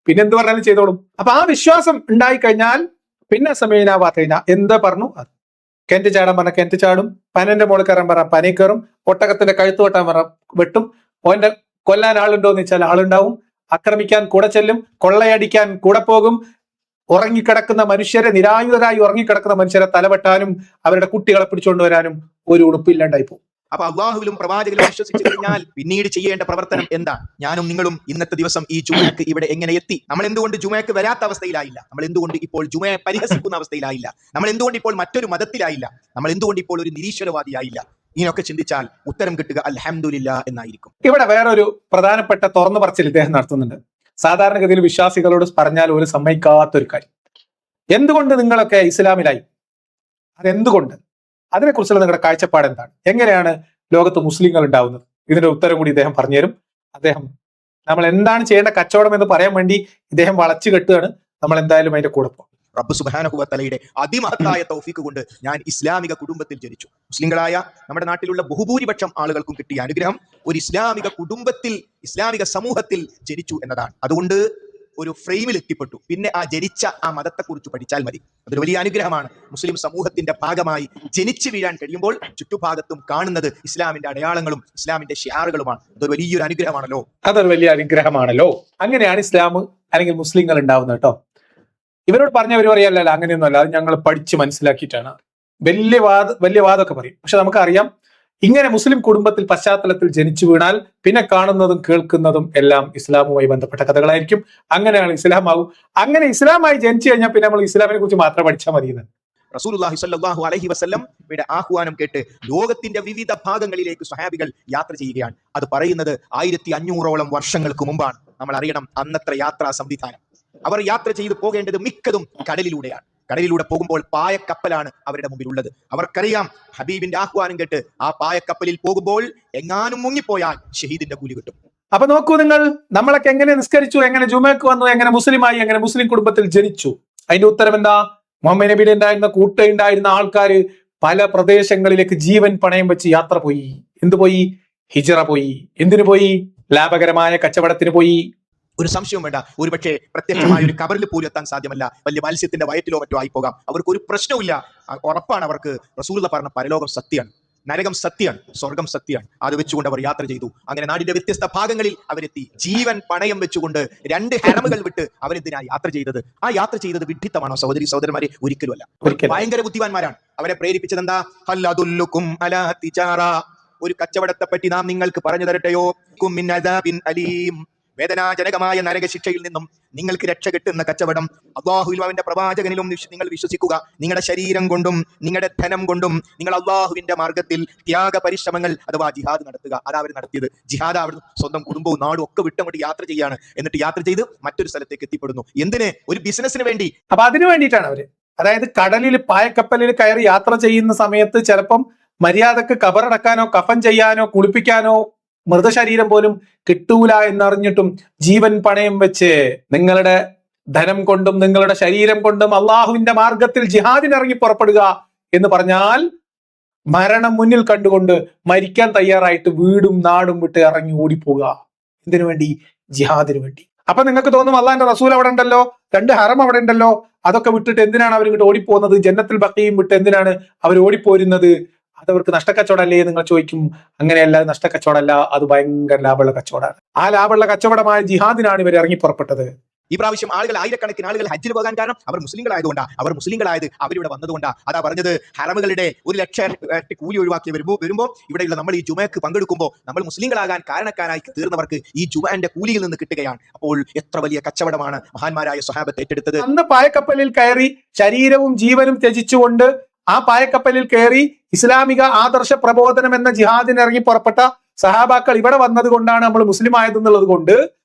പിന്നെന്ത് പറഞ്ഞാലും ചെയ്തോളും. അപ്പൊ ആ വിശ്വാസം ഉണ്ടായി കഴിഞ്ഞാൽ പിന്നെ സമയന വാർത്തയിന എന്താ പറഞ്ഞു? അത് കിണറ്റ് ചാടാൻ പറഞ്ഞ കിണറ്റ് ചാടും, പനന്റെ മുകളിൽ കയറാൻ പറഞ്ഞ പനി കയറും, ഒട്ടകത്തിന്റെ കഴുത്ത് വെട്ടാൻ പറഞ്ഞ വെട്ടും, ഓന്റെ കൊല്ലാൻ ആളുണ്ടോ എന്ന് വെച്ചാൽ ആളുണ്ടാവും, ആക്രമിക്കാൻ കൂടെ ചെല്ലും, കൊള്ളയടിക്കാൻ കൂടെ പോകും, ഉറങ്ങിക്കിടക്കുന്ന മനുഷ്യരെ, നിരായുധരായി ഉറങ്ങിക്കിടക്കുന്ന മനുഷ്യരെ തലവെട്ടാനും അവരുടെ കുട്ടികളെ പിടിച്ചുകൊണ്ടുവരാനും ഒരു ഉടുപ്പില്ലാണ്ടായി പോകും. അപ്പൊ അള്ളാഹുവിലും പ്രവാചകനും വിശ്വസിച്ചു കഴിഞ്ഞാൽ പിന്നീട് ചെയ്യേണ്ട പ്രവർത്തനം എന്താ? ഞാനും നിങ്ങളും ഇന്നത്തെ ദിവസം ഈ ജുമയ്ക്ക് ഇവിടെ എങ്ങനെ എത്തി? നമ്മൾ എന്തുകൊണ്ട് ജുമയ്ക്ക് വരാത്ത അവസ്ഥയിലായില്ല? നമ്മൾ എന്തുകൊണ്ട് ഇപ്പോൾ ജുമയെ പരിഹസിക്കുന്ന അവസ്ഥയിലായില്ല? നമ്മൾ എന്തുകൊണ്ട് ഇപ്പോൾ മറ്റൊരു മതത്തിലായില്ല? നമ്മൾ എന്തുകൊണ്ട് ഇപ്പോൾ ഒരു നിരീശ്വരവാദിയായില്ല? ഇതിനൊക്കെ ചിന്തിച്ചാൽ ഉത്തരം കിട്ടുക അൽഹംദുലില്ലാ എന്നായിരിക്കും. ഇവിടെ വേറൊരു പ്രധാനപ്പെട്ട തുറന്നു പറച്ചിൽ ഇദ്ദേഹം നടത്തുന്നുണ്ട്. സാധാരണഗതിയിൽ വിശ്വാസികളോട് പറഞ്ഞാൽ ഒരു സമ്മതിക്കാത്തൊരു കാര്യം, എന്തുകൊണ്ട് നിങ്ങളൊക്കെ ഇസ്ലാമിലായി? അതെന്തുകൊണ്ട്? അതിനെക്കുറിച്ചുള്ള നിങ്ങളുടെ കാഴ്ചപ്പാട് എന്താണ്? എങ്ങനെയാണ് ലോകത്ത് മുസ്ലിങ്ങൾ ഉണ്ടാവുന്നത്? ഇതിന്റെ ഉത്തരം കൂടി ഇദ്ദേഹം പറഞ്ഞുതരും. അദ്ദേഹം നമ്മൾ എന്താണ് ചെയ്യേണ്ട കച്ചവടം എന്ന് പറയാൻ വേണ്ടി ഇദ്ദേഹം വളച്ചു കെട്ടുകയാണ്. നമ്മൾ എന്തായാലും അതിന്റെ കൂടെ പോകും. റബ്ബ് സുബ്ഹാനഹു വ തആലയുടെ അതിമഹത്തായ തൗഫീഖ് കൊണ്ട് ഞാൻ ഇസ്ലാമിക കുടുംബത്തിൽ ജനിച്ചു. മുസ്ലിങ്ങളായ നമ്മുടെ നാട്ടിലുള്ള ബഹുഭൂരിപക്ഷം ആളുകൾക്കും കിട്ടിയ അനുഗ്രഹം ഒരു ഇസ്ലാമിക കുടുംബത്തിൽ, ഇസ്ലാമിക സമൂഹത്തിൽ ജനിച്ചു എന്നതാണ്. അതുകൊണ്ട് ഒരു ഫ്രെയിമിൽ എത്തിപ്പെട്ടു. പിന്നെ ആ ജനിച്ച ആ മതത്തെക്കുറിച്ച് പഠിച്ചാൽ മതി. അതൊരു വലിയ അനുഗ്രഹമാണ്. മുസ്ലിം സമൂഹത്തിന്റെ ഭാഗമായി ജനിച്ചു വീഴാൻ കഴിയുമ്പോൾ ചുറ്റുഭാഗത്തും കാണുന്നത് ഇസ്ലാമിന്റെ അടയാളങ്ങളും ഇസ്ലാമിന്റെ ഷിയാറുകളുമാണ്. അതൊരു വലിയൊരു അനുഗ്രഹമാണല്ലോ. അതൊരു വലിയ അനുഗ്രഹമാണല്ലോ. അങ്ങനെയാണ് ഇസ്ലാം അല്ലെങ്കിൽ മുസ്ലിങ്ങൾ ഉണ്ടാവുന്നത് കേട്ടോ. ഇവരോട് പറഞ്ഞവർ പറയല്ല, അങ്ങനെയൊന്നുമല്ല, അത് ഞങ്ങൾ പഠിച്ച് മനസ്സിലാക്കിയിട്ടാണ്. വലിയ വാദമൊക്കെ പറയും. പക്ഷെ നമുക്കറിയാം, ഇങ്ങനെ മുസ്ലിം കുടുംബത്തിൽ പശ്ചാത്തലത്തിൽ ജനിച്ചു വീണാൽ പിന്നെ കാണുന്നതും കേൾക്കുന്നതും എല്ലാം ഇസ്ലാമുമായി ബന്ധപ്പെട്ട കഥകളായിരിക്കും. അങ്ങനെയാണ് ഇസ്ലാമാവും. അങ്ങനെ ഇസ്ലാമായി ജനിച്ചു കഴിഞ്ഞാൽ പിന്നെ നമ്മൾ ഇസ്ലാമിനെ കുറിച്ച് മാത്രം പഠിച്ചാൽ മതിയെന്ന്. റസൂലുള്ളാഹി സ്വല്ലല്ലാഹു അലൈഹി വസല്ലം ഇവിടെ ആഹ്വാനം കേട്ട് ലോകത്തിന്റെ വിവിധ ഭാഗങ്ങളിലേക്ക് സ്വഹാബികൾ യാത്ര ചെയ്യുകയാണ്. അത് പറയുന്നത് 1500ഓളം വർഷങ്ങൾക്ക് മുമ്പാണ്. നമ്മൾ അറിയണം അന്നത്തെ യാത്രാ സംവിധാനം. അവർ യാത്ര ചെയ്തു പോകേണ്ടത് മിക്കതും കടലിലൂടെയാണ്. കടലിലൂടെ പോകുമ്പോൾ പായക്കപ്പലാണ് അവരുടെ മുമ്പിൽ ഉള്ളത്. അവർക്കറിയാം ഹബീബിന്റെ ആഹ്വാനം കേട്ട് ആ പായക്കപ്പലിൽ പോകുമ്പോൾ എങ്ങാനും മുങ്ങിപ്പോയാൽ ഷഹീദിന്റെ കൂലി കിട്ടും. അപ്പൊ നോക്കൂ നിങ്ങൾ, നമ്മളൊക്കെ എങ്ങനെ നിസ്കരിച്ചു, എങ്ങനെ ജുമയ്ക്ക് വന്നു, എങ്ങനെ മുസ്ലിമായി, എങ്ങനെ മുസ്ലിം കുടുംബത്തിൽ ജനിച്ചു? അതിന്റെ ഉത്തരം എന്താ? മുഹമ്മദ് നബിയുടെ ഉണ്ടായിരുന്ന കൂട്ടുണ്ടായിരുന്ന ആൾക്കാര് പല പ്രദേശങ്ങളിലേക്ക് ജീവൻ പണയം വെച്ച് യാത്ര പോയി. എന്തു പോയി? ഹിജറ പോയി. എന്തിനു പോയി? ലാഭകരമായ കച്ചവടത്തിന് പോയി. ഒരു സംശയവും വേണ്ട. ഒരുപക്ഷെ പ്രത്യക്ഷമായ ഒരു കബറിൽ പോലും എത്താൻ സാധ്യമല്ല. വലിയ മത്സ്യത്തിന്റെ വയറ്റിലോ മറ്റോ ആയി പോകാം. അവർക്ക് ഒരു പ്രശ്നവുമില്ല. ഉറപ്പാണ് അവർക്ക് റസൂലുള്ള പറഞ്ഞ പരലോകം സത്യമാണ്, നരകം സത്യമാണ്, സ്വർഗം സത്യമാണ്. അത് വെച്ചുകൊണ്ട് അവർ യാത്ര ചെയ്തു. അങ്ങനെ നാടിന്റെ വ്യത്യസ്ത ഭാഗങ്ങളിൽ അവരെത്തി. ജീവൻ പണയം വെച്ചുകൊണ്ട് 2 ഹറമുകൾ വിട്ട് അവരെന്തിനാ യാത്ര ചെയ്തത്? ആ യാത്ര ചെയ്തത് വിഡ്ഢിത്തമാണോ സഹോദരി സഹോദരന്മാരെ? ഒരിക്കലുമല്ല. ഭയങ്കര ബുദ്ധിമാന്മാരാണ്. അവരെ പ്രേരിപ്പിച്ചത് എന്താ? ഹല്ലദുല്ലുക്കും അലാ തിജാറ, ഒരു കച്ചവടത്തെ പറ്റി നാം നിങ്ങൾക്ക് പറഞ്ഞു തരട്ടെയോ? മിൻ അദാബിൻ അലീം, വേദനാജനകമായ നരകശിക്ഷയിൽ നിന്നും നിങ്ങൾക്ക് രക്ഷ കിട്ടുന്ന കച്ചവടം. അള്ളാഹുവിലും അവന്റെ പ്രവാചകനിലും നിങ്ങൾ വിശ്വസിക്കുക. നിങ്ങളുടെ ശരീരം കൊണ്ടും നിങ്ങളുടെ ധനം കൊണ്ടും നിങ്ങൾ അള്ളാഹുവിന്റെ മാർഗത്തിൽ ത്യാഗ പരിശ്രമങ്ങൾ അഥവാ ജിഹാദ് നടത്തുക. അതാ അവർ നടത്തിയത്. ജിഹാദ് അവിടെ സ്വന്തം കുടുംബവും നാടും ഒക്കെ വിട്ടങ്ങോട്ട് യാത്ര ചെയ്യാണ്. എന്നിട്ട് യാത്ര ചെയ്ത് മറ്റൊരു സ്ഥലത്തേക്ക് എത്തിപ്പെടുന്നു. എന്തിന്? ഒരു ബിസിനസിന് വേണ്ടി. അപ്പൊ അതിനു വേണ്ടിയിട്ടാണ് അവര്, അതായത് കടലിൽ പായക്കപ്പലിൽ കയറി യാത്ര ചെയ്യുന്ന സമയത്ത് ചിലപ്പം മര്യാദക്ക് കബറടക്കാനോ കഫൻ ചെയ്യാനോ കുളിപ്പിക്കാനോ മൃതശരീരം പോലും കിട്ടൂല എന്നറിഞ്ഞിട്ടും ജീവൻ പണയം വെച്ച് നിങ്ങളുടെ ധനം കൊണ്ടും നിങ്ങളുടെ ശരീരം കൊണ്ടും അള്ളാഹുവിന്റെ മാർഗത്തിൽ ജിഹാദിനിറങ്ങി പുറപ്പെടുക എന്ന് പറഞ്ഞാൽ മരണം മുന്നിൽ കണ്ടുകൊണ്ട് മരിക്കാൻ തയ്യാറായിട്ട് വീടും നാടും വിട്ട് ഇറങ്ങി ഓടിപ്പോവുക. എന്തിനു വേണ്ടി? ജിഹാദിന് വേണ്ടി. അപ്പൊ നിങ്ങൾക്ക് തോന്നും അള്ളാഹിന്റെ റസൂൽ അവിടെ ഉണ്ടല്ലോ, 2 ഹറം അവിടെ ഉണ്ടല്ലോ, അതൊക്കെ വിട്ടിട്ട് എന്തിനാണ് അവർ ഇങ്ങോട്ട് ഓടിപ്പോകുന്നത്? ജന്നത്തുൽ ബഖീം വിട്ട് എന്തിനാണ് അവർ ഓടിപ്പോരുന്നത്? അതവർക്ക് നഷ്ടക്കച്ചവടമല്ലേ നിങ്ങൾ ചോദിക്കും. അങ്ങനെയല്ല, നഷ്ടക്കച്ചവടമല്ല, അത് ഭയങ്കര ലാഭമുള്ള കച്ചവടമാണ്. ആ ലാഭമുള്ള കച്ചവടമായ ജിഹാദിനാണ് ഇവർ ഇറങ്ങി പുറപ്പെട്ടത്. ഈ പ്രാവശ്യം ആയിരക്കണക്കിന് ആളുകൾ ഹജ്ജിന് പോകാൻ കാരണം അവർ മുസ്ലിങ്ങളായതുകൊണ്ടാണ്. അവർ മുസ്ലിങ്ങളായത് അവരിവിടെ വന്നതുകൊണ്ടാണ്. അതാ പറഞ്ഞത് ഹറമുകളുടെ 1 ലക്ഷം കൂലി ഒഴിവാക്കി വരുമ്പോൾ ഇവിടെയുള്ള നമ്മൾ ഈ ജുമയ്ക്ക് പങ്കെടുക്കുമ്പോൾ നമ്മൾ മുസ്ലിങ്ങളാകാൻ കാരണക്കാരായി തീർന്നവർക്ക് ഈ ജുമന്റെ കൂലിയിൽ നിന്ന് കിട്ടുകയാണ്. അപ്പോൾ എത്ര വലിയ കച്ചവടമാണ് മഹാന്മാരായ സ്വഹാബത്ത് ഏറ്റെടുത്തത്. അന്ന് പായക്കപ്പലിൽ കയറി ശരീരവും ജീവനും ത്യജിച്ചുകൊണ്ട് ആ പായക്കപ്പലിൽ കയറി ഇസ്ലാമിക ആദർശ പ്രബോധനം എന്ന ജിഹാദിന് ഇറങ്ങി പുറപ്പെട്ട സഹാബാക്കൾ ഇവിടെ വന്നത് കൊണ്ടാണ് നമ്മൾ മുസ്ലിം ആയതെന്നുള്ളത് കൊണ്ട്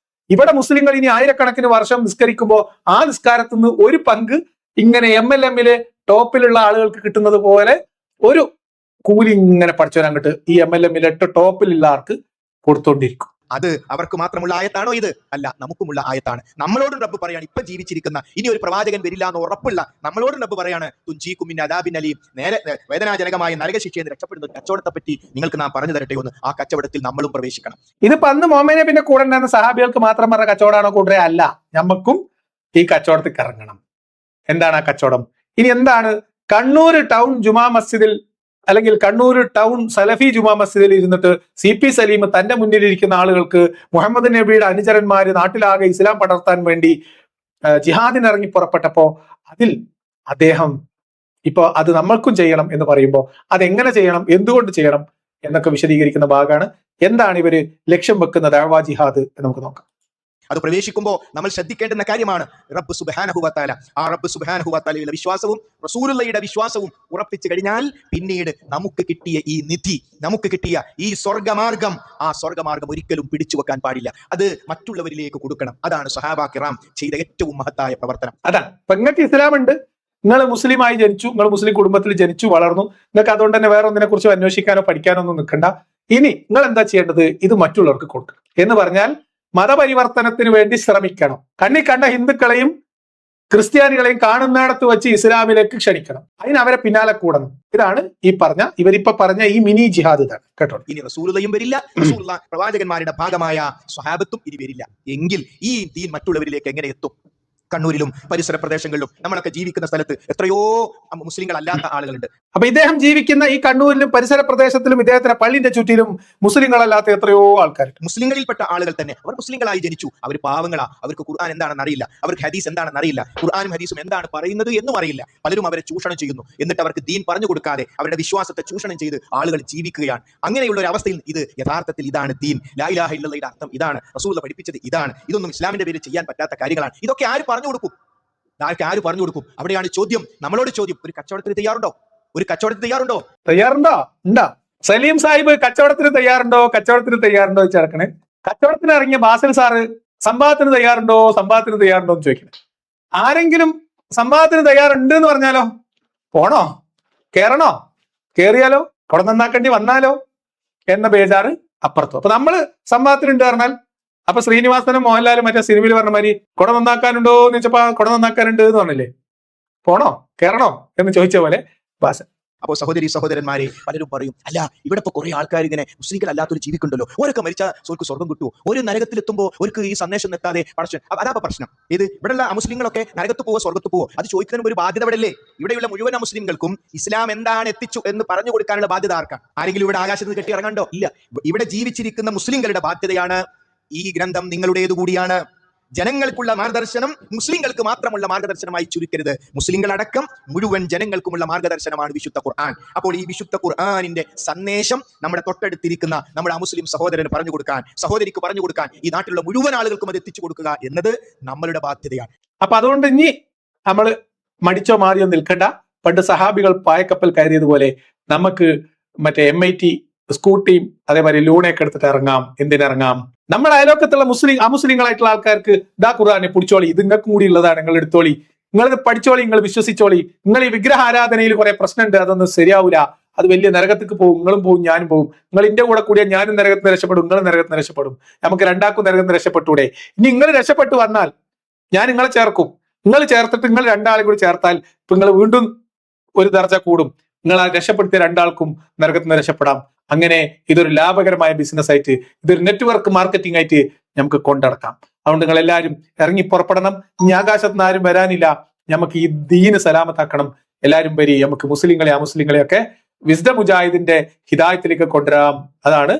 ഇവിടെ മുസ്ലിങ്ങൾ ഇനി ആയിരക്കണക്കിന് വർഷം നിസ്കരിക്കുമ്പോൾ ആ നിസ്കാരത്തിൽ നിന്ന് ഒരു പങ്ക് ഇങ്ങനെ MLM-ലെ ടോപ്പിലുള്ള ആളുകൾക്ക് കിട്ടുന്നത് പോലെ ഒരു കൂലി ഇങ്ങനെ പഠിച്ചവരങ്ങോട്ട് ഈ MLM-ലെ ടോപ്പിലുള്ള ആൾക്ക് കൊടുത്തോണ്ടിരിക്കും. അത് അവർക്ക് മാത്രമുള്ള ആയത്താണോ ഇത്? അല്ല, നമുക്കുമുള്ള ആയത്താണ്. നമ്മളോടും റബ്ബ് പറയാണ്, ഇപ്പൊ ജീവിച്ചിരിക്കുന്ന ഇനി ഒരു പ്രവാചകൻ വരില്ല എന്ന് ഉറപ്പുള്ള നമ്മളോടും റബ്ബ് പറയാണ്, തുഞ്ചീക്കും മിൻ അദാബിൻ അലീം, നേരെ വേദനാജനകമായ നരകശിക്ഷയിൽ നിന്ന് രക്ഷപ്പെടുന്ന കച്ചവടത്തെ പറ്റി നിങ്ങൾക്ക് നാം പറഞ്ഞു തരട്ടെ എന്ന്. ആ കച്ചവടത്തിൽ നമ്മളും പ്രവേശിക്കണം. ഇതിപ്പോ അന്ന് മുഹമ്മദ് നബിന്റെ കൂടെ ഉണ്ടായിരുന്ന സഹാബികൾക്ക് മാത്രം പറഞ്ഞ കച്ചവടമാണോ കൂടെ? അല്ല, നമുക്കും ഈ കച്ചവടത്തിൽ ഇറങ്ങണം. എന്താണ് ആ കച്ചവടം? ഇനി എന്താണ്? കണ്ണൂർ ടൗൺ ജുമാ മസ്ജിദിൽ അല്ലെങ്കിൽ കണ്ണൂർ ടൗൺ സലഫി ജുമാ മസ്ജിദിൽ ഇരുന്നിട്ട് CP സലീം തന്റെ മുന്നിലിരിക്കുന്ന ആളുകൾക്ക് മുഹമ്മദ് നബിയുടെ അനുചരന്മാര് നാട്ടിലാകെ ഇസ്ലാം പടർത്താൻ വേണ്ടി ജിഹാദിനിറങ്ങി പുറപ്പെട്ടപ്പോ അതിൽ അദ്ദേഹം ഇപ്പൊ അത് നമ്മൾക്കും ചെയ്യണം എന്ന് പറയുമ്പോൾ അതെങ്ങനെ ചെയ്യണം, എന്തുകൊണ്ട് ചെയ്യണം എന്നൊക്കെ വിശദീകരിക്കുന്ന ഭാഗമാണ്. എന്താണ് ഇവര് ലക്ഷ്യം വെക്കുന്ന ദഅ്വാ ജിഹാദ് എന്ന് നമുക്ക് നോക്കാം. അത് പ്രവേശിക്കുമ്പോൾ നമ്മൾ ശ്രദ്ധിക്കേണ്ടുന്ന കാര്യമാണ് റബ്ബ് സുബ്ഹാനഹു വ തആല. ആ റബ്ബ് സുബ്ഹാനഹു വ തആലയുടെ വിശ്വാസവും റസൂലുള്ളാഹിയുടെ വിശ്വാസവും ഉറപ്പിച്ചു കഴിഞ്ഞാൽ പിന്നീട് നമുക്ക് കിട്ടിയ ഈ നിധി, നമുക്ക് കിട്ടിയ ഈ സ്വർഗമാർഗം, ആ സ്വർഗമാർഗം ഒരിക്കലും പിടിച്ചു വെക്കാൻ പാടില്ല. അത് മറ്റുള്ളവരിലേക്ക് കൊടുക്കണം. അതാണ് സ്വഹാബാ കിറാം ചെയ്ത ഏറ്റവും മഹത്തായ പ്രവർത്തനം. അതാണ്. ഇപ്പൊ നിങ്ങൾക്ക് ഇസ്ലാം ഉണ്ട്, നിങ്ങൾ മുസ്ലിമായി ജനിച്ചു, നിങ്ങൾ മുസ്ലിം കുടുംബത്തിൽ ജനിച്ചു വളർന്നു, നിങ്ങൾക്ക് അതുകൊണ്ട് തന്നെ വേറെ ഒന്നിനെ കുറിച്ച് അന്വേഷിക്കാനോ പഠിക്കാനോ ഒന്നും നിൽക്കണ്ട. ഇനി നിങ്ങൾ എന്താ ചെയ്യേണ്ടത്? ഇത് മറ്റുള്ളവർക്ക് കൊടുക്കുക എന്ന് പറഞ്ഞാൽ മതപരിവർത്തനത്തിന് വേണ്ടി ശ്രമിക്കണം. കണ്ണി കണ്ട ഹിന്ദുക്കളെയും ക്രിസ്ത്യാനികളെയും കാണുന്നിടത്ത് വെച്ച് ഇസ്ലാമിലേക്ക് ക്ഷണിക്കണം. അതിന് അവരെ പിന്നാലെ കൂടണം. ഇതാണ് ഈ പറഞ്ഞ ഇവരിപ്പോ പറഞ്ഞ ഈ മിനി ജിഹാദ്. ഇതാണ് കേട്ടോ. ഇനി റസൂലുള്ളയും വരില്ല, റസൂലുള്ള പ്രവാചകന്മാരുടെ ഭാഗമായ സ്വഹാബത്തും ഇനി വരില്ല. എങ്കിൽ ഈ ദീൻ മറ്റുള്ളവരിലേക്ക് എങ്ങനെ എത്തും? കണ്ണൂരിലും പരിസര പ്രദേശങ്ങളിലും നമ്മളൊക്കെ ജീവിക്കുന്ന സ്ഥലത്ത് എത്രയോ മുസ്ലിങ്ങൾ അല്ലാത്ത ആളുകളുണ്ട്. അപ്പൊ ഇദ്ദേഹം ജീവിക്കുന്ന ഈ കണ്ണൂരിലും പരിസര പ്രദേശത്തിലും ഇദ്ദേഹത്തിന്റെ പള്ളിന്റെ ചുറ്റിലും മുസ്ലിങ്ങളല്ലാത്ത എത്രയോ ആൾക്കാർ, മുസ്ലിങ്ങളിൽപ്പെട്ട ആളുകൾ തന്നെ. അവർ മുസ്ലിങ്ങളായി ജനിച്ചു, അവർ പാവങ്ങളാ, അവർക്ക് ഖുർആൻ എന്താണെന്ന് അറിയില്ല, അവർക്ക് ഹദീസ് എന്താണെന്ന് അറിയില്ല, ഖുർആനും ഹദീസും എന്താണ് പറയുന്നത് എന്നും അറിയില്ല. പലരും അവരെ ചൂഷണം ചെയ്യുന്നു. എന്നിട്ട് അവർക്ക് ദീൻ പറഞ്ഞു കൊടുക്കാതെ അവരുടെ വിശ്വാസത്തെ ചൂഷണം ചെയ്ത് ആളുകൾ ജീവിക്കുകയാണ്. അങ്ങനെയുള്ള ഒരു അവസ്ഥയിൽ ഇത് യഥാർത്ഥത്തിൽ ഇതാണ് ദീൻ. ലാ ഇലാഹ ഇല്ലല്ലാഹയുടെ അർത്ഥം ഇതാണ്, റസൂലുള്ളാഹി പഠിപ്പിച്ചത് ഇതാണ്. ഇതൊന്നും ഇസ്ലാമിന്റെ പേരിൽ ചെയ്യാൻ പറ്റാത്ത കാര്യങ്ങളാണ്. ഇതൊക്കെ ആര് പറഞ്ഞു കൊടുക്കും? ആര് പറഞ്ഞു കൊടുക്കും? അവിടെയാണ് ചോദ്യം, നമ്മളോട് ചോദ്യം. ഒരു കച്ചവടത്തിന് തയ്യാറുണ്ടോ? ഒരു കച്ചവടത്തിന് തയ്യാറുണ്ടോ? ഉണ്ടാ സലീം സാഹിബ് കച്ചവടത്തിന് തയ്യാറുണ്ടോ? കച്ചവടത്തിന് തയ്യാറുണ്ടോ വെച്ചടക്കണേ. കച്ചവടത്തിന് ഇറങ്ങിയ ബാസിൽ സാറ് സംവാദത്തിന് തയ്യാറുണ്ടോ എന്ന് ചോദിക്കുന്നത്. ആരെങ്കിലും സംവാദത്തിന് തയ്യാറുണ്ട് എന്ന് പറഞ്ഞാലോ പോണോ, കേറണോ, കേറിയാലോ, കുട നന്നാക്കേണ്ടി വന്നാലോ എന്ന ബേജാറ് അപ്പുറത്തും. അപ്പൊ നമ്മള് സംവാദത്തിനുണ്ട് പറഞ്ഞാൽ അപ്പൊ ശ്രീനിവാസനും മോഹൻലാലും മറ്റേ സിനിമയിൽ പറഞ്ഞ മാതിരി കുട നന്നാക്കാനുണ്ടോ എന്ന് ചോദിച്ചപ്പോ കുട നന്നാക്കാനുണ്ട് എന്ന് പറഞ്ഞില്ലേ, പോണോ കേറണോ എന്ന് ചോദിച്ച പോലെ ഭാഷ. അപ്പോൾ സഹോദരി സഹോദരന്മാരെ, പലരും പറയും, അല്ല ഇവിടെ ഇപ്പൊ കുറെ ആൾക്കാർ ഇങ്ങനെ മുസ്ലിങ്ങളല്ലാത്തൊരു ജീവിക്കുണ്ടല്ലോ, ഓരൊക്കെ മരിച്ച സോർക്ക് സ്വർഗം കിട്ടുമോ, ഒരു നരകത്തിലെത്തുമ്പോൾ അവർക്ക് ഈ സന്ദേശം എത്താതെ പടച്ചു. അതാ പ്രശ്നം. ഇത് ഇവിടെയുള്ള മുസ്ലിങ്ങളൊക്കെ നരകത്ത് പോവോ സ്വർഗത്ത് പോവോ, അത് ചോദിക്കുന്നതിന് ഒരു ബാധ്യത ഇവിടെ അല്ലേ? ഇവിടെയുള്ള മുഴുവൻ മുസ്ലിങ്ങൾക്കും ഇസ്ലാം എന്താണ് എത്തിച്ചു എന്ന് പറഞ്ഞു കൊടുക്കാനുള്ള ബാധ്യത ആർക്കാണ്? ആരെങ്കിലും ഇവിടെ ആകാശത്ത് നിന്ന് കെട്ടി ഇറങ്ങണ്ടോ? ഇല്ല. ഇവിടെ ജീവിച്ചിരിക്കുന്ന മുസ്ലിങ്ങളുടെ ബാധ്യതയാണ്. ഈ ഗ്രന്ഥം നിങ്ങളുടേതു കൂടിയാണ്. ജനങ്ങൾക്കുള്ള മാർഗദർശനം മുസ്ലിങ്ങൾക്ക് മാത്രമുള്ള മാർഗദർശനമായി ചുരുക്കരുത്. മുസ്ലിങ്ങളടക്കം മുഴുവൻ ജനങ്ങൾക്കുമുള്ള മാർഗദർശനമാണ് വിശുദ്ധ ഖുർആൻ. അപ്പോൾ ഈ വിശുദ്ധ ഖുർആനിന്റെ സന്ദേശം നമ്മുടെ തൊട്ടടുത്തിരിക്കുന്ന നമ്മുടെ അമുസ്ലിം സഹോദരന് പറഞ്ഞു കൊടുക്കാൻ, സഹോദരിക്ക് പറഞ്ഞു കൊടുക്കാൻ, ഈ നാട്ടിലുള്ള മുഴുവൻ ആളുകൾക്കും അത് എത്തിച്ചു കൊടുക്കുക എന്നത് നമ്മളുടെ ബാധ്യതയാണ്. അപ്പൊ അതുകൊണ്ട് ഇനി നമ്മൾ മടിച്ചോ മാറിയോ നിൽക്കണ്ട. പണ്ട് സഹാബികൾ പായക്കപ്പൽ കയറിയതുപോലെ നമുക്ക് മറ്റേ MIT സ്കൂട്ടിയും അതേമാതിരി ലൂണയൊക്കെ എടുത്തിട്ട് ഇറങ്ങാം. എന്തിനിറങ്ങാം? നമ്മുടെ അയലോക്കത്തുള്ള അമുസ്ലിങ്ങളായിട്ടുള്ള ആൾക്കാർക്ക് ദാ ഖുർആനെ പിടിച്ചോളി, ഇത് നിങ്ങൾക്ക് കൂടി ഉള്ളതാണ്, നിങ്ങൾ എടുത്തോളി, നിങ്ങൾ ഇത് പഠിച്ചോളി, നിങ്ങൾ വിശ്വസിച്ചോളി, നിങ്ങൾ ഈ വിഗ്രഹ ആരാധനയിൽ കുറെ പ്രശ്നമുണ്ട്, അതൊന്നും ശരിയാവൂല, അത് വലിയ നരകത്തേക്ക് പോകും, നിങ്ങളും പോകും ഞാനും പോകും, നിങ്ങൾ ഇന്റെ കൂടെ കൂടിയാൽ ഞാനും നരകത്തിന് രക്ഷപ്പെടും, നിങ്ങളും നരകത്തിന് രക്ഷപ്പെടും, നമുക്ക് രണ്ടാക്കും നരകത്തിന് രക്ഷപ്പെട്ടൂടെ? ഇനി നിങ്ങൾ രക്ഷപ്പെട്ടു വന്നാൽ ഞാൻ നിങ്ങളെ ചേർക്കും, നിങ്ങൾ ചേർത്തിട്ട് നിങ്ങൾ രണ്ടാളെ കൂടി ചേർത്താൽ ഇപ്പൊ നിങ്ങൾ വീണ്ടും ഒരു ദർജ കൂടും, നിങ്ങൾ ആ രക്ഷപ്പെടുത്തിയ രണ്ടാൾക്കും നരകത്തിൽ നിന്ന് രക്ഷപ്പെടാം. അങ്ങനെ ഇതൊരു ലാഭകരമായ ബിസിനസ് ആയിട്ട്, ഇതൊരു നെറ്റ്വർക്ക് മാർക്കറ്റിംഗ് ആയിട്ട് നമുക്ക് കൊണ്ടടക്കാം. അതുകൊണ്ട് നിങ്ങൾ എല്ലാവരും ഇറങ്ങി പുറപ്പെടണം. ഇനി ആകാശത്ത് നിന്ന് ആരും വരാനില്ല, നമുക്ക് ഈ ദീന് സലാമത്താക്കണം. എല്ലാവരും വരി, നമുക്ക് മുസ്ലിങ്ങളെ അമുസ്ലിങ്ങളെ ഒക്കെ വിസ്ഡം മുജാഹിദിന്റെ ഹിദായത്തിലേക്ക് കൊണ്ടുവരാം. അതാണ്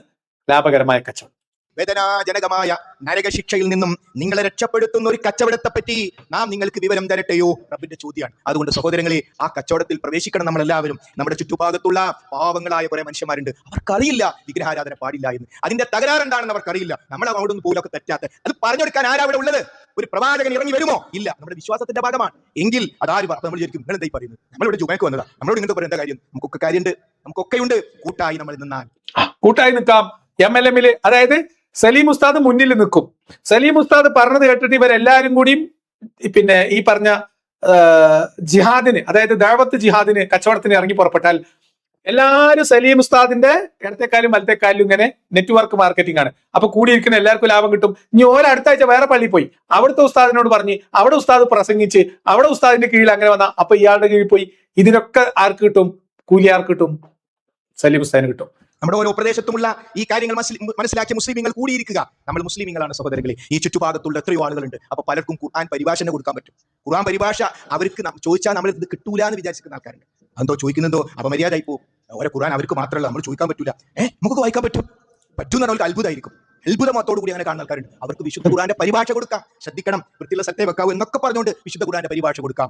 ലാഭകരമായ കച്ചവടം. വേദനാജനകമായ നരകശിക്ഷയിൽ നിന്നും നിങ്ങളെ രക്ഷപ്പെടുത്തുന്ന ഒരു കച്ചവടത്തെ പറ്റി നാം നിങ്ങൾക്ക് വിവരം തരട്ടെയോ? റബ്ബിന്റെ ചോദ്യമാണ്. അതുകൊണ്ട് സഹോദരങ്ങളെ, ആ കച്ചവടത്തിൽ പ്രവേശിക്കണം നമ്മളെല്ലാവരും. നമ്മുടെ ചുറ്റുഭാഗത്തുള്ള പാവങ്ങളായ കുറെ മനുഷ്യന്മാരുണ്ട്, അവർക്കറിയില്ല വിഗ്രഹാരാധന പാടില്ല എന്ന്. അതിന്റെ തകരാറെന്താണെന്ന് അവർക്കറിയില്ല. നമ്മൾ അവിടെ നിന്ന് പോലൊക്കെ തെറ്റാത്ത അത് പറഞ്ഞെടുക്കാൻ ആരാ അവിടെ ഉള്ളത്? ഒരു പ്രവാചകൻ ഇറങ്ങി വരുമോ? ഇല്ല. നമ്മുടെ വിശ്വാസത്തിന്റെ ഭാഗമാണ് എങ്കിൽ അതാര് നമ്മൾ വിചാരിക്കും, നിങ്ങൾ എന്തായി പറയുന്നത്, നമ്മളിവിടെ ജുമയ്ക്ക് വന്നതാ, നമ്മളോട് ഇങ്ങോട്ട് പറയുന്ന കാര്യം, നമുക്കൊക്കെ കാര്യമുണ്ട്, നമുക്കൊക്കെയുണ്ട്. കൂട്ടായി നമ്മൾ നിന്നാൽ കൂട്ടായി നിൽക്കാം. MLM അതായത് സലീം ഉസ്താദ് മുന്നിൽ നിൽക്കും. സലീം ഉസ്താദ് പറഞ്ഞത് കേട്ടിട്ട് ഇവരെല്ലാരും കൂടിയും പിന്നെ ഈ പറഞ്ഞ ജിഹാദിന്, അതായത് ദഅവത്ത് ജിഹാദിന്, കച്ചവടത്തിന് ഇറങ്ങി പുറപ്പെട്ടാൽ എല്ലാവരും സലീം ഉസ്താദിന്റെ ഇടത്തേക്കാലും വലത്തേക്കാലും ഇങ്ങനെ നെറ്റ്വർക്ക് മാർക്കറ്റിംഗ് ആണ്. അപ്പൊ കൂടിയിരിക്കുന്ന എല്ലാവർക്കും ലാഭം കിട്ടും. ഇനി അടുത്ത ആഴ്ച വേറെ പള്ളിയിൽ പോയി അവിടുത്തെ ഉസ്താദിനോട് പറഞ്ഞ് അവിടെ ഉസ്താദ് പ്രസംഗിച്ച് അവിടെ ഉസ്താദിന്റെ കീഴിൽ അങ്ങനെ വന്ന അപ്പൊ ഇയാളുടെ കീഴിൽ പോയി. ഇതിനൊക്കെ ആർക്ക് കിട്ടും? കൂലി ആർക്ക് കിട്ടും? സലീം ഉസ്താദിന് കിട്ടും. നമ്മുടെ ഓരോ പ്രദേശത്തുമുള്ള ഈ കാര്യങ്ങൾ മനസ്സിലാക്കിയ മുസ്ലിമീങ്ങൾ കൂടിയിരിക്കുക. നമ്മൾ മുസ്ലിമീങ്ങളാണ് സഹോദരങ്ങളെ. ഈ ചുറ്റുഭാഗത്തുള്ള എത്രയോ ആളുകളുണ്ട്. അപ്പൊ പലർക്കും ഖുർആൻ പരിഭാഷ കൊടുക്കാൻ പറ്റും. ഖുർആൻ പരിഭാഷ അവർക്ക് ചോദിച്ചാൽ നമ്മൾ ഇത് കിട്ടൂല എന്ന് വിചാരിക്കുന്ന ആൾക്കാരുണ്ട്. എന്തോ ചോദിക്കുന്നതോ അപമര്യാദയായി പോകും. ഓരോ ഖുർആൻ അവർക്ക് മാത്രമല്ല, നമ്മൾ ചോദിക്കാൻ പറ്റൂല. നമുക്ക് വായിക്കാൻ പറ്റും എന്ന് പറഞ്ഞാൽ അത്ഭുതമായിരിക്കും. അത്ഭുതമത്തോടു കൂടി അങ്ങനെ കാണുന്ന ആൾക്കാരുണ്ട്. അവർക്ക് വിശുദ്ധ ഖുർആന്റെ പരിഭാഷ കൊടുക്കാം. ശ്രദ്ധിക്കണം, വൃത്തിയുള്ള സത്യം വെക്കാവൂ എന്നൊക്കെ പറഞ്ഞുകൊണ്ട് വിശുദ്ധ ഖുർആന്റെ പരിഭാഷ കൊടുക്കാം.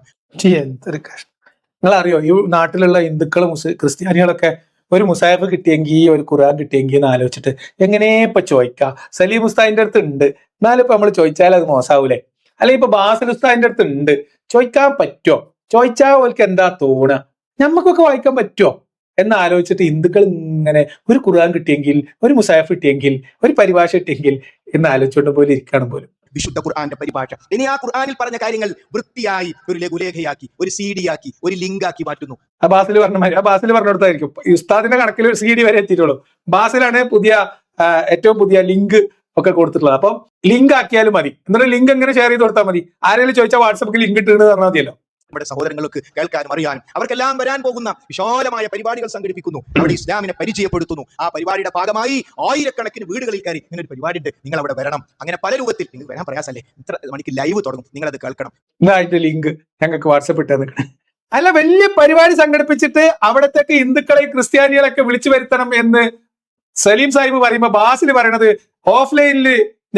നിങ്ങൾ അറിയോ, ഈ നാട്ടിലുള്ള ഹിന്ദുക്കളും ക്രിസ്ത്യാനികളൊക്കെ ഒരു മുസാഫ് കിട്ടിയെങ്കിൽ ഒരു ഖുർആൻ കിട്ടിയെങ്കിൽ എന്ന് ആലോചിച്ചിട്ട് എങ്ങനെ ഇപ്പൊ ചോദിക്കാം? സലീം ഉസ്താദിന്റെ അടുത്ത് ഉണ്ട്, എന്നാലും ഇപ്പൊ നമ്മൾ ചോദിച്ചാൽ അത് മോശമാവൂലേ? അല്ലെങ്കിൽ ഇപ്പൊ ബാസിൽ ഉസ്താദിന്റെ അടുത്ത് ഉണ്ട്, ചോദിക്കാൻ പറ്റുമോ? ചോദിച്ചാൽ അവർക്ക് എന്താ തോന്നുക? നമുക്കൊക്കെ വായിക്കാൻ പറ്റുമോ എന്ന് ആലോചിച്ചിട്ട് ഹിന്ദുക്കൾ ഇങ്ങനെ ഒരു ഖുർആൻ കിട്ടിയെങ്കിൽ, ഒരു മുസാഫ് കിട്ടിയെങ്കിൽ, ഒരു പരിഭാഷ കിട്ടിയെങ്കിൽ എന്ന് ആലോചിച്ചുകൊണ്ട് പോലെ ഇരിക്കണം പോലും. വിശുദ്ധ ഖുർആന്റെ പരിഭാഷ. ഇനി ആ ഖുർആനിൽ പറഞ്ഞ കാര്യങ്ങൾ വൃത്തിയായി ഒരു ലഘുലേഖയാക്കി, ഒരു CD ആക്കി, ഒരു ലിങ്ക് ആക്കി മാറ്റുന്നു. ബാസിൽ പറഞ്ഞെടുത്തായിരിക്കും ഉസ്താദിന്റെ കണക്കിൽ ഒരു CD വരെ എത്തിയിട്ടുള്ളൂ. ബാസിലാണ് ഏറ്റവും പുതിയ ലിങ്ക് ഒക്കെ കൊടുത്തിട്ടുള്ളത്. അപ്പം ലിങ്ക് ആക്കിയാലും മതി. എന്നിട്ട് ലിങ്ക് എങ്ങനെ ഷെയർ ചെയ്ത് കൊടുത്താൽ മതി. ആരെങ്കിലും ചോദിച്ചാൽ വാട്സപ്പിൽ ലിങ്ക് ഇട്ടെന്ന് പറഞ്ഞാൽ മതിയല്ലോ. നമ്മുടെ സഹോദരങ്ങൾക്ക് കേൾക്കാനും അറിയാനും അവർക്കെല്ലാം വരാൻ പോകുന്ന വിശാലമായ പരിപാടികൾ സംഘടിപ്പിക്കുന്നു. അവിടെ ഇസ്ലാമിനെ പരിചയപ്പെടുത്തുന്നു. ആ പരിപാടിയുടെ ഭാഗമായി ആയിരക്കണക്കിന് വീടുകളിൽ കയറി ഇങ്ങനെ ഒരു പരിപാടി ഉണ്ട്, നിങ്ങൾ അവിടെ വരണം. അങ്ങനെ പല രൂപത്തിൽ നിങ്ങൾ വരാൻ പ്രയാസമല്ലേ, ഇത്ര മണിക്ക് ലൈവ് തുടങ്ങും, നിങ്ങൾ അത് കേൾക്കണം. ഇതായിട്ട് ലിങ്ക് ഞങ്ങൾക്ക് വാട്സപ്പ് ഇട്ടാ നിൽക്കണം. അല്ല, വലിയ പരിപാടി സംഘടിപ്പിച്ചിട്ട് അവിടത്തേക്ക് ഹിന്ദുക്കളെ ക്രിസ്ത്യാനികളൊക്കെ വിളിച്ചു വരുത്തണം എന്ന് സലീം സാഹിബ് പറയുമ്പോ ബാസിൽ പറയണത് ഓഫ്ലൈനിൽ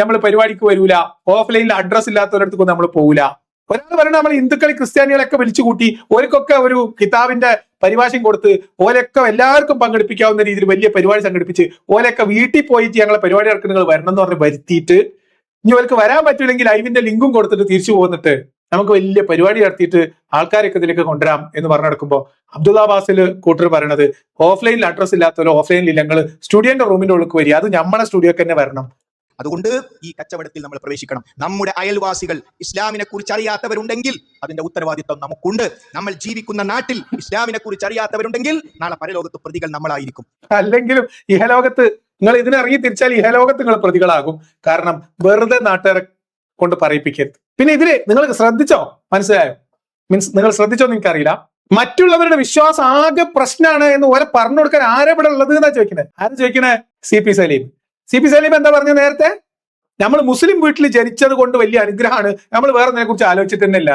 നമ്മൾ പരിപാടിക്ക് വരൂല, ഓഫ്ലൈനിൽ അഡ്രസ് ഇല്ലാത്തവരടുത്തേക്ക് നമ്മൾ പോകൂല. ഒരാൾ പറയുന്നത് നമ്മൾ ഹിന്ദുക്കളെ ക്രിസ്ത്യാനികളൊക്കെ വിളിച്ചു കൂട്ടി ഓർക്കൊക്കെ ഒരു കിതാബിന്റെ പരിഭാഷയും കൊടുത്ത് ഓലൊക്കെ എല്ലാവർക്കും പങ്കെടുപ്പിക്കാവുന്ന രീതിയിൽ വലിയ പരിപാടി സംഘടിപ്പിച്ച് ഓലൊക്കെ വീട്ടിൽ പോയിട്ട് ഞങ്ങളെ പരിപാടി ഇറക്കി നിങ്ങൾ വരണം എന്ന് പറഞ്ഞ് വരുത്തിയിട്ട് ഇനി അവർക്ക് വരാൻ പറ്റില്ലെങ്കിൽ ലൈവിന്റെ ലിങ്കും കൊടുത്തിട്ട് തിരിച്ചു പോന്നിട്ട് നമുക്ക് വലിയ പരിപാടി നടത്തിയിട്ട് ആൾക്കാരൊക്കെ ഇതിലേക്ക് കൊണ്ടുവരാം എന്ന് പറഞ്ഞു നടക്കുമ്പോൾ അബ്ദുള്ള ബാസിൽ കൂട്ടർ പറയണത് ഓഫ്ലൈനിൽ അഡ്രസ് ഇല്ലാത്തവരോ ഓഫ്ലൈനിൽ ഞങ്ങൾ സ്റ്റുഡിയോന്റെ റൂമിന്റെ ഉള്ളിൽ വരിക, അത് നമ്മളെ സ്റ്റുഡിയോക്ക് തന്നെ വരണം. അതുകൊണ്ട് ഈ കച്ചവടത്തിൽ നമ്മൾ പ്രവേശിക്കണം. നമ്മുടെ അയൽവാസികൾ ഇസ്ലാമിനെ കുറിച്ച് അറിയാത്തവരുണ്ടെങ്കിൽ അതിന്റെ ഉത്തരവാദിത്വം നമുക്കുണ്ട്. നമ്മൾ ജീവിക്കുന്ന നാട്ടിൽ ഇസ്ലാമിനെ കുറിച്ച് അറിയാത്തവരുണ്ടെങ്കിൽ നാളെ പരലോകത്ത് പ്രതികൾ നമ്മളായിരിക്കും. അല്ലെങ്കിലും ഇഹലോകത്ത് നിങ്ങൾ ഇതിനിറങ്ങി തിരിച്ചാൽ ഇഹലോകത്ത് നിങ്ങൾ പ്രതികളാകും. കാരണം വെറുതെ നാട്ടുകാരെ കൊണ്ട് പറയിപ്പിക്കരുത്. പിന്നെ ഇതില് നിങ്ങൾ ശ്രദ്ധിച്ചോ? മനസ്സിലായോ? മീൻസ് നിങ്ങൾ ശ്രദ്ധിച്ചോ എന്ന് എനിക്കറിയില്ല. മറ്റുള്ളവരുടെ വിശ്വാസം ആകെ പ്രശ്നമാണ് എന്ന് ഓരെ പറഞ്ഞു കൊടുക്കാൻ ആരെവിടെ ഉള്ളത് എന്നാ ചോദിക്കുന്നത്. ആരും ചോദിക്കണേ? CP സലീം. CP സലീം എന്താ പറഞ്ഞ നേരത്തെ? നമ്മൾ മുസ്ലിം വീട്ടിൽ ജനിച്ചത് കൊണ്ട് വലിയ അനുഗ്രഹമാണ്, നമ്മൾ വേറെ ഒന്നിനെ കുറിച്ച് ആലോചിച്ചിട്ട് തന്നെ ഇല്ല.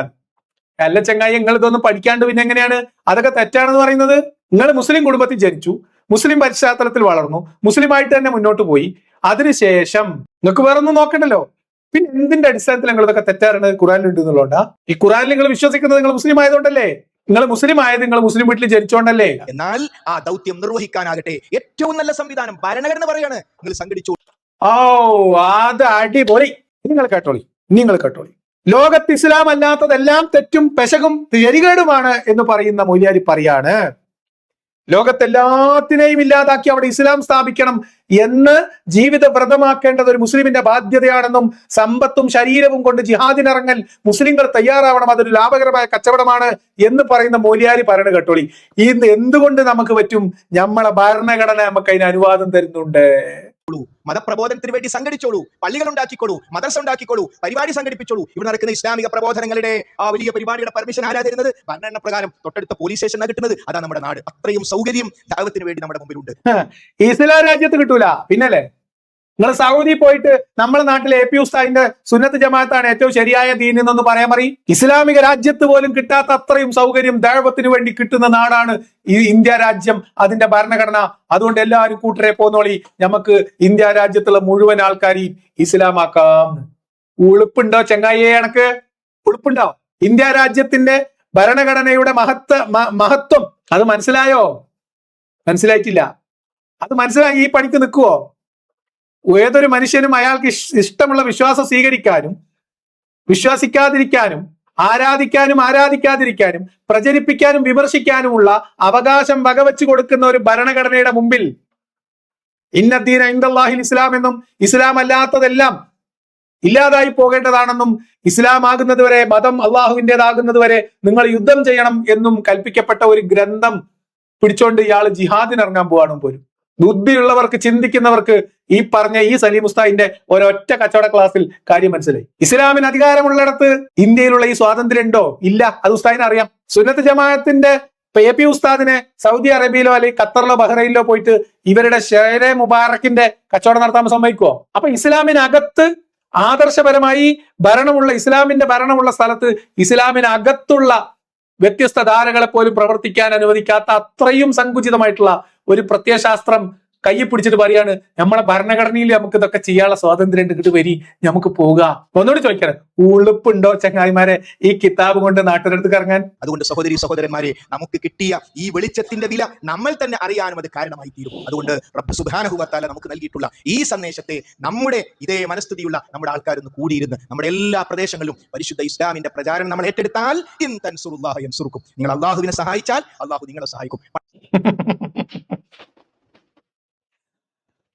അല്ല ചങ്ങായി, നിങ്ങൾ ഇതൊന്നും പഠിക്കാണ്ട് പിന്നെ എങ്ങനെയാണ് അതൊക്കെ തെറ്റാണെന്ന് പറയുന്നത്? നിങ്ങൾ മുസ്ലിം കുടുംബത്തിൽ ജനിച്ചു, മുസ്ലിം പശ്ചാത്തലത്തിൽ വളർന്നു, മുസ്ലിമായിട്ട് തന്നെ മുന്നോട്ട് പോയി, അതിനുശേഷം നിങ്ങൾക്ക് വേറെ ഒന്നും നോക്കണ്ടല്ലോ. പിന്നെ എന്തിന്റെ അടിസ്ഥാനത്തിൽ നിങ്ങൾ ഇതൊക്കെ തെറ്റാറാണ് ഖുറാനിലുണ്ട് എന്നുള്ളതുകൊണ്ടാ? ഈ ഖുറാനിൽ നിങ്ങൾ വിശ്വസിക്കുന്നത് നിങ്ങൾ മുസ്ലിം ആയതുകൊണ്ടല്ലേ? നിങ്ങൾ മുസ്ലിം ആയത് നിങ്ങൾ മുസ്ലിം വീട്ടിൽ ജനിച്ചോണ്ടല്ലേ? എന്നാൽ ആ ദൗത്യം നിർവഹിക്കാനാകട്ടെ ഏറ്റവും നല്ല സംവിധാനം ഭരണഘടന പറയാണ്, നിങ്ങൾ സംഘടിച്ചു. ഓ, അത് അടിപൊളി. നിങ്ങൾ കേട്ടോളി. ലോകത്ത് ഇസ്ലാം അല്ലാത്തതെല്ലാം തെറ്റും പെശകും തിരികേടുമാണ് എന്ന് പറയുന്ന മൗലിയാരി പറയാണ്. ലോകത്തെല്ലാത്തിനെയും ഇല്ലാതാക്കി അവിടെ ഇസ്ലാം സ്ഥാപിക്കണം എന്ന് ജീവിത വ്രതമാക്കേണ്ടത് ഒരു മുസ്ലിമിന്റെ ബാധ്യതയാണെന്നും സമ്പത്തും ശരീരവും കൊണ്ട് ജിഹാദിനിറങ്ങൽ മുസ്ലിങ്ങൾ തയ്യാറാവണം, അതൊരു ലാഭകരമായ കച്ചവടമാണ് എന്ന് പറയുന്ന മൗലിയാരി പറയണ കേട്ടോളി. ഇന്ന് എന്തുകൊണ്ട് നമുക്ക് പറ്റും? നമ്മളെ ഭരണഘടന നമുക്ക് അതിന് അനുവാദം തരുന്നുണ്ട്. മതപ്രബോധനത്തിന് വേണ്ടി സംഘടിച്ചോളൂ, പള്ളികൾ ഉണ്ടാക്കിക്കോളൂ, മദ്രസ ഉണ്ടാക്കിക്കോളൂ, പരിപാടി സംഘടിപ്പിച്ചോളൂ. ഇവിടെ നടക്കുന്ന ഇസ്ലാമിക പ്രബോധനങ്ങളുടെ ആ വലിയ പരിപാടിയുടെ പെർമിഷൻ ആരാ തരുന്നത്? ഭരണഘടന പ്രകാരം തൊട്ടടുത്ത പോലീസ് സ്റ്റേഷൻ കിട്ടുന്നത്. അതാ നമ്മുടെ നാട്. അത്രയും സൗകര്യം ദഅവത്തിന് വേണ്ടി നമ്മുടെ മുമ്പിലുണ്ട്. ഇസ്ലാം രാജ്യത്ത് കിട്ടൂല പിന്നല്ലേ? നിങ്ങൾ സൗദി പോയിട്ട് നമ്മുടെ നാട്ടിലെ AP ഉസ്താദിന്റെ സുന്നത്ത് ജമാഅത്താണ് ഏറ്റവും ശരിയായ ദീൻ എന്നൊന്ന് പറയാൻ പറയും. ഇസ്ലാമിക രാജ്യത്ത് പോലും കിട്ടാത്ത അത്രയും സൗകര്യം ദഅവത്തിന് വേണ്ടി കിട്ടുന്ന നാടാണ് ഈ ഇന്ത്യ രാജ്യം, അതിന്റെ ഭരണഘടന. അതുകൊണ്ട് എല്ലാവരും കൂട്ടരെ പോന്നോളി, നമുക്ക് ഇന്ത്യ രാജ്യത്തുള്ള മുഴുവൻ ആൾക്കാരെയും ഇസ്ലാമാക്കാം. ഉളുപ്പുണ്ടോ ചങ്ങായിയെ? എനക്ക് ഉളുപ്പുണ്ടോ? ഇന്ത്യ രാജ്യത്തിന്റെ ഭരണഘടനയുടെ മഹത്വം അത് മനസ്സിലായോ? മനസ്സിലായിട്ടില്ല. അത് മനസ്സിലായി ഈ പണിക്ക് നിൽക്കുവോ? ഏതൊരു മനുഷ്യനും അയാൾക്ക് ഇഷ്ടമുള്ള വിശ്വാസം സ്വീകരിക്കാനും വിശ്വസിക്കാതിരിക്കാനും ആരാധിക്കാതിരിക്കാനും പ്രചരിപ്പിക്കാനും വിമർശിക്കാനുമുള്ള അവകാശം വകവെച്ചു കൊടുക്കുന്ന ഒരു ഭരണഘടനയുടെ മുമ്പിൽ ഇന്നദ്ദീന ഇൻദല്ലാഹിൽ ഇസ്ലാം എന്നും ഇസ്ലാം അല്ലാത്തതെല്ലാം ഇല്ലാതായി പോകേണ്ടതാണെന്നും ഇസ്ലാം ആകുന്നത് വരെ, മതം അള്ളാഹുവിൻ്റെതാകുന്നത് വരെ നിങ്ങൾ യുദ്ധം ചെയ്യണം എന്നും കൽപ്പിക്കപ്പെട്ട ഒരു ഗ്രന്ഥം പിടിച്ചോണ്ട് ഇയാൾ ജിഹാദിനിറങ്ങാൻ പോവാണ് പോലും. ബുദ്ധിയുള്ളവർക്ക്, ചിന്തിക്കുന്നവർക്ക് ഈ പറഞ്ഞ ഈ സലീം ഉസ്താദിന്റെ ഒരൊറ്റ കച്ചവട ക്ലാസ്സിൽ കാര്യം മനസ്സിലായി. ഇസ്ലാമിന് അധികാരമുള്ളിടത്ത് ഇന്ത്യയിലുള്ള ഈ സ്വാതന്ത്ര്യം ഉണ്ടോ? ഇല്ല. അത് ഉസ്താദിനെ അറിയാം. സുന്നത്ത് ജമാഅത്തിന്റെ AP ഉസ്താദിനെ സൗദി അറേബ്യയിലോ അല്ലെങ്കിൽ ഖത്തറിലോ ബഹ്റൈനിലോ പോയിട്ട് ഇവരുടെ ഷെയറെ മുബാറക്കിന്റെ കച്ചവടം നടത്താൻ സമ്മതിക്കുവോ? അപ്പൊ ഇസ്ലാമിനകത്ത് ആദർശപരമായി ഭരണമുള്ള, ഇസ്ലാമിന്റെ ഭരണമുള്ള സ്ഥലത്ത് ഇസ്ലാമിനകത്തുള്ള വ്യത്യസ്ത ധാരകളെ പോലും പ്രവർത്തിക്കാൻ അനുവദിക്കാത്ത അത്രയും സങ്കുചിതമായിട്ടുള്ള ഒരു പ്രത്യയശാസ്ത്രം കയ്യിൽ പിടിച്ചിട്ട് പറയാണ് നമ്മളെ ഭരണഘടനയിൽ നമുക്ക് ഇതൊക്കെ ചെയ്യാനുള്ള സ്വാതന്ത്ര്യം കിട്ടി വരി, നമുക്ക് പോകാം. ഒന്നുകൂടി ചോദിക്കാറ്, ഉളുപ്പുണ്ടോ ചങ്ങായിമാരെ ഈ കിതാബ് കൊണ്ട് നാട്ടിനടുത്ത് ഇറങ്ങാൻ? അതുകൊണ്ട് സഹോദരി സഹോദരന്മാരെ, നമുക്ക് കിട്ടിയ ഈ വെളിച്ചത്തിന്റെ വില നമ്മൾ തന്നെ അറിയാനും അത് കാരണമായി തീരും. അതുകൊണ്ട് റബ്ബ് സുബ്ഹാനഹു വ തആല നമുക്ക് നൽകിയിട്ടുള്ള ഈ സന്ദേശത്തെ നമ്മുടെ ഇതേ മനസ്ഥിതിയുള്ള നമ്മുടെ ആൾക്കാരൊന്ന് കൂടിയിരുന്ന് നമ്മുടെ എല്ലാ പ്രദേശങ്ങളിലും പരിശുദ്ധ ഇസ്ലാമിന്റെ പ്രചാരണം നമ്മൾ ഏറ്റെടുത്താൽ ഇൻ തൻസുറുല്ലാഹ യൻസുറുക്കും, നിങ്ങൾ അള്ളാഹുവിനെ സഹായിച്ചാൽ അള്ളാഹു നിങ്ങളെ സഹായിക്കും.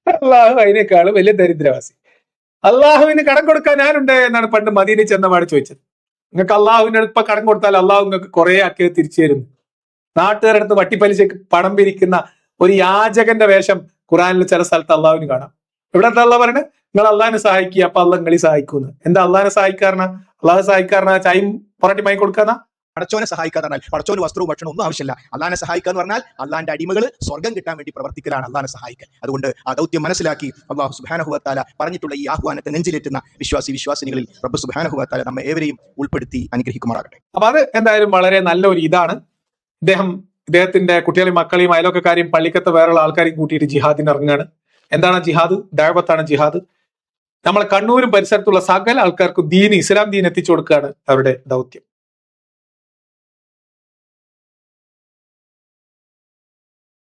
അള്ളാഹു അതിനേക്കാളും വലിയ ദരിദ്രവാസി. അള്ളാഹുവിന് കടം കൊടുക്കാൻ ഞാനുണ്ട് എന്നാണ് പണ്ട് മദീനയിൽ ചെന്നപാട് ചോദിച്ചത്. നിങ്ങൾക്ക് അള്ളാഹുവിന്റെ അടുത്ത് കടം കൊടുത്താൽ അള്ളാഹു നിങ്ങൾക്ക് കുറെ ആക്കി തിരിച്ചു തരുന്നു. നാട്ടുകാരുടെ അടുത്ത് വട്ടിപ്പലിശക്ക് പണം പിരിക്കുന്ന ഒരു യാചകന്റെ വേഷം ഖുറാനിൽ ചില സ്ഥലത്ത് അള്ളാഹുവിന് കാണാം. ഇവിടെ അള്ളാഹ് പറയണേ നിങ്ങൾ അള്ളാഹിനെ സഹായിക്കുക, അപ്പൊ അള്ളാഹ് നിങ്ങളെ സഹായിക്കുന്നു. എന്താ അള്ളാഹിനെ സഹായിക്കാരനാ? അള്ളാഹ് സഹായിക്കാരനാ ചായയും പൊറട്ടി വാങ്ങി കൊടുക്കാന്നാ? പടച്ചോനെ സഹായിക്കാന്ന് പറഞ്ഞാൽ പടച്ചോന് വസ്ത്രവും ഭക്ഷണം ഒന്നും ആവശ്യമില്ല. അള്ളാഹിനെ സഹായിക്കാന്ന് പറഞ്ഞാൽ അള്ളാഹിന്റെ അടിമകൾ സ്വർഗം കിട്ടാൻ വേണ്ടി പ്രവർത്തിക്കലാണ് അള്ളാഹിനെ സഹായിക്കാൻ. അതുകൊണ്ട് ആ ദൗത്യം മനസ്സിലാക്കി അള്ളാഹു സുബ്ഹാനഹു വ തആല പറഞ്ഞിട്ടുള്ള ഈ ആഹ്വാനത്തെ നെഞ്ചിലേറ്റുന്ന വിശ്വാസിനികളിൽ റബ്ബ് സുബ്ഹാനഹു വ തആല നമ്മെ ഏവരെയും ഉൾപ്പെടുത്തി അനുഗ്രഹിക്കുമാറാകട്ടെ. അപ്പൊ അത് എന്തായാലും വളരെ നല്ലൊരു ഇതാണ്. ഇദ്ദേഹത്തിന്റെ കുട്ടികളെയും മക്കളെയും അയലോക്കാരെയും പള്ളിക്കത്തെ വേറെയുള്ള ആൾക്കാരെയും കൂട്ടിയിട്ട് ജിഹാദിന് ഇറങ്ങുകയാണ്. എന്താണ് ജിഹാദ്? ദഅവത്താണ് ജിഹാദ്. നമ്മളെ കണ്ണൂരും പരിസരത്തുള്ള സകല ആൾക്കാർക്കും ഇസ്ലാം ദീൻ എത്തിച്ചു കൊടുക്കുകയാണ് അവരുടെ ദൗത്യം.